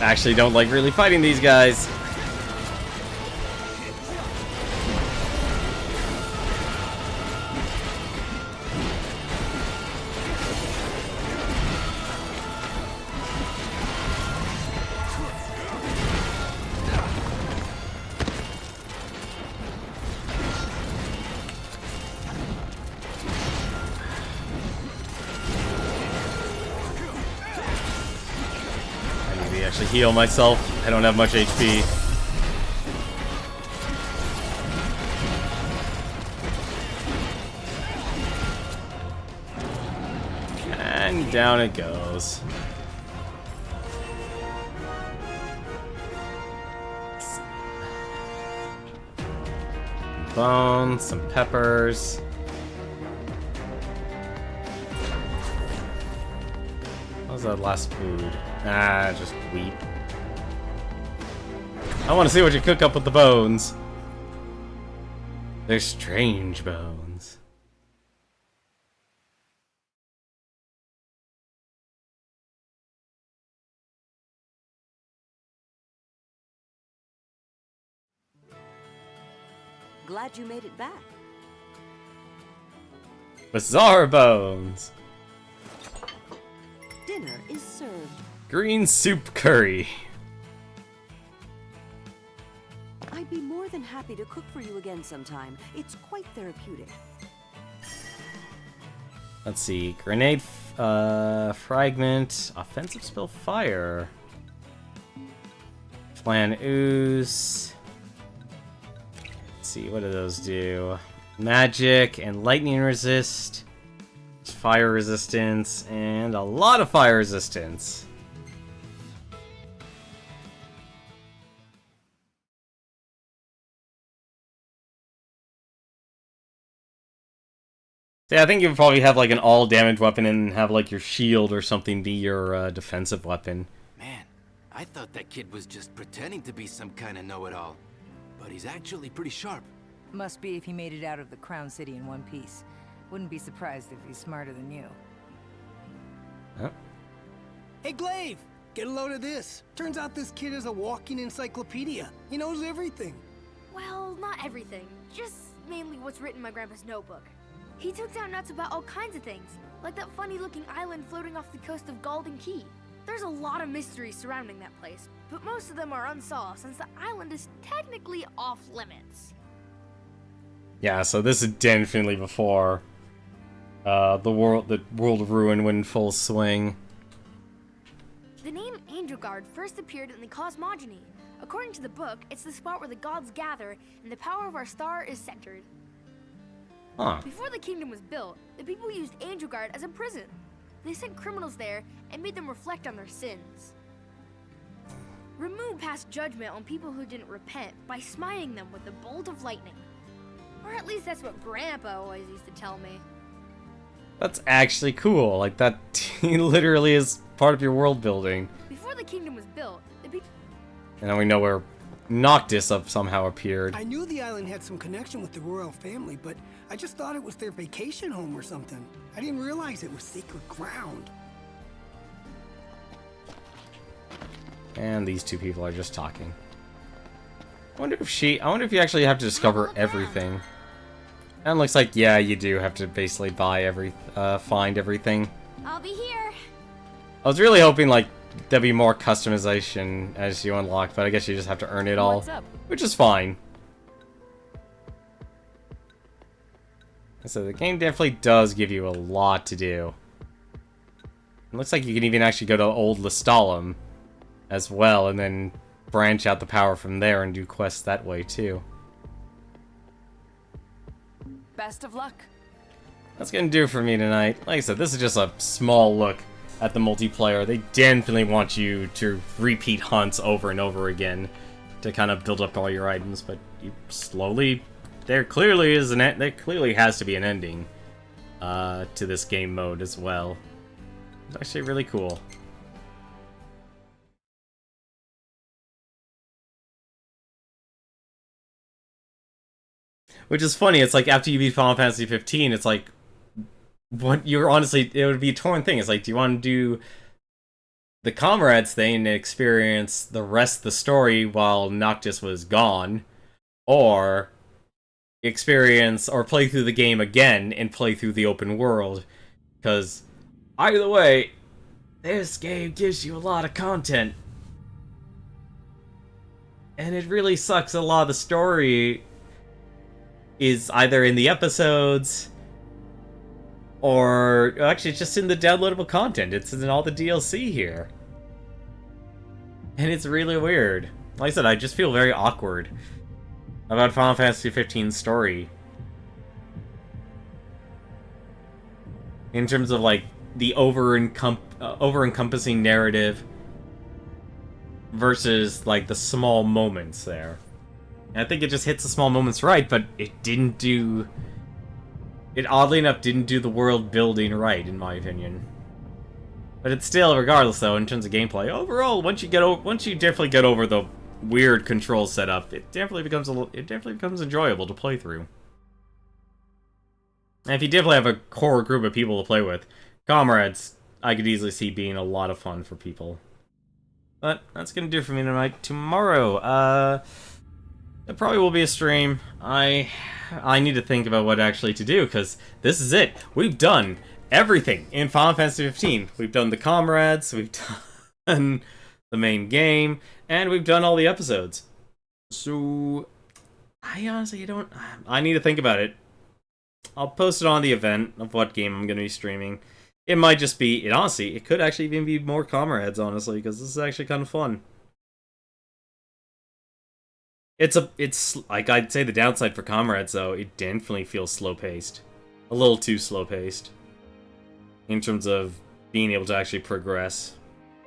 actually don't like really fighting these guys. Actually heal myself. I don't have much HP. And down it goes. Bones, some peppers. What was that last food? Ah, just wheat. I want to see what you cook up with the bones. They're strange bones. Glad you made it back. Bizarre bones. Dinner is served. Green soup curry. I'd be more than happy to cook for you again sometime. It's quite therapeutic. Let's see. Grenade. Fragment, offensive spell, fire. Plan ooze. Let's see, what do those do? Magic and lightning resist, fire resistance, and a lot of fire resistance. Yeah, I think you would probably have like an all damage weapon and have like your shield or something be your defensive weapon. Man, I thought that kid was just pretending to be some kind of know-it-all. But he's actually pretty sharp. Must be if he made it out of the Crown City in one piece. Wouldn't be surprised if he's smarter than you. Huh? Hey, Glaive! Get a load of this. Turns out this kid is a walking encyclopedia. He knows everything. Well, not everything. Just mainly what's written in my grandpa's notebook. He took down nuts about all kinds of things, like that funny-looking island floating off the coast of Golden Key. There's a lot of mysteries surrounding that place, but most of them are unsolved since the island is technically off-limits. Yeah, so this is definitely before the world of ruin went in full swing. The name Angelgard first appeared in the cosmogony. According to the book, it's the spot where the gods gather and the power of our star is centered. Huh. Before the kingdom was built, the people used Angelgard as a prison. They sent criminals there and made them reflect on their sins. Ramu passed judgment on people who didn't repent by smiting them with a bolt of lightning. Or at least that's what Grandpa always used to tell me. That's actually cool. Like, that literally is part of your world building. Before the kingdom was built, the people... And then we know where Noctis somehow appeared. I knew the island had some connection with the royal family, but I just thought it was their vacation home or something. I didn't realize it was sacred ground. And these two people are just talking. I wonder if you actually have to discover everything. And it looks like, yeah, you do have to basically find everything. I'll be here. I was really hoping, like, there'd be more customization as you unlock, but I guess you just have to earn it all. What's up? Which is fine. So the game definitely does give you a lot to do. It looks like you can even actually go to Old Lestalem as well, and then branch out the power from there and do quests that way too. Best of luck. That's gonna do it for me tonight. Like I said, this is just a small look at the multiplayer. They definitely want you to repeat hunts over and over again to kind of build up all your items, but you slowly... There clearly has to be an ending to this game mode as well. It's actually really cool. Which is funny, it's like after you beat Final Fantasy 15, it's like, what you're honestly, it would be a torn thing. It's like, do you want to do the Comrades thing and experience the rest of the story while Noctis was gone, or experience or play through the game again and play through the open world? Because either way, this game gives you a lot of content, and it really sucks a lot of the story is either in the episodes, or actually it's just in the downloadable content. It's in all the DLC here. And it's really weird. Like I said, I just feel very awkward about Final Fantasy 15's story. In terms of, like, the over-encompassing narrative versus, like, the small moments there. And I think it just hits the small moments right, but it didn't do... It, oddly enough, didn't do the world building right, in my opinion. But it's still, regardless, though, in terms of gameplay, overall, once you definitely get over the weird control setup, it definitely becomes enjoyable to play through. And if you definitely have a core group of people to play with, Comrades, I could easily see being a lot of fun for people. But that's gonna do it for me tonight. Tomorrow, there probably will be a stream. I need to think about what actually to do, because this is it. We've done everything in Final Fantasy 15. We've done the Comrades, we've done the main game, and we've done all the episodes. So, I honestly don't... I need to think about it. I'll post it on the event of what game I'm going to be streaming. It might just be, it honestly, it could actually even be more Comrades, honestly, because this is actually kind of fun. It's like, I'd say the downside for Comrades, though, it definitely feels slow-paced. A little too slow-paced. In terms of being able to actually progress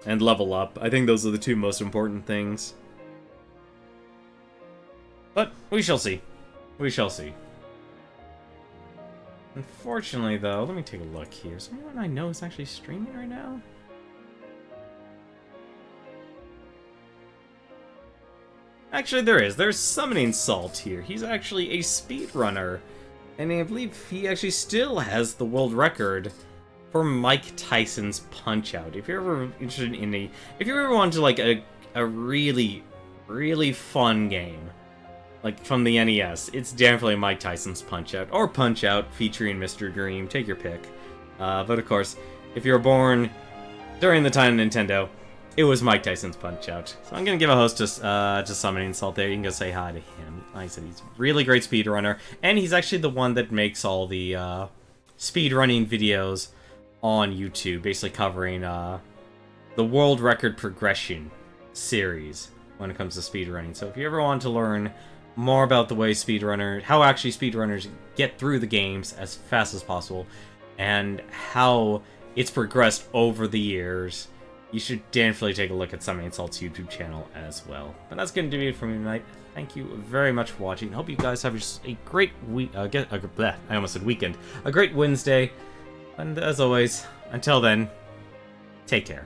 and level up. I think those are the two most important things. But we shall see. We shall see. Unfortunately, though, let me take a look here. Is anyone I know is actually streaming right now? Actually, there is. There's Summoning Salt here. He's actually a speedrunner. And I believe he actually still has the world record for Mike Tyson's Punch-Out. If you're ever interested in if you ever want to, like, a really, really fun game, like, from the NES, it's definitely Mike Tyson's Punch-Out, or Punch-Out featuring Mr. Dream, take your pick. But of course, if you were born during the time of Nintendo, it was Mike Tyson's Punch-Out. So I'm gonna give a host to Summoning Salt there. You can go say hi to him. Like I said, he's a really great speedrunner, and he's actually the one that makes all the speedrunning videos on YouTube, basically covering the world record progression series when it comes to speedrunning. So if you ever want to learn more about the way how actually speedrunners get through the games as fast as possible, and how it's progressed over the years, you should definitely take a look at Summoning Salt's YouTube channel as well. But that's going to do it for me tonight. Thank you very much for watching. Hope you guys have just a great week. I almost said weekend. A great Wednesday. And as always, until then, take care.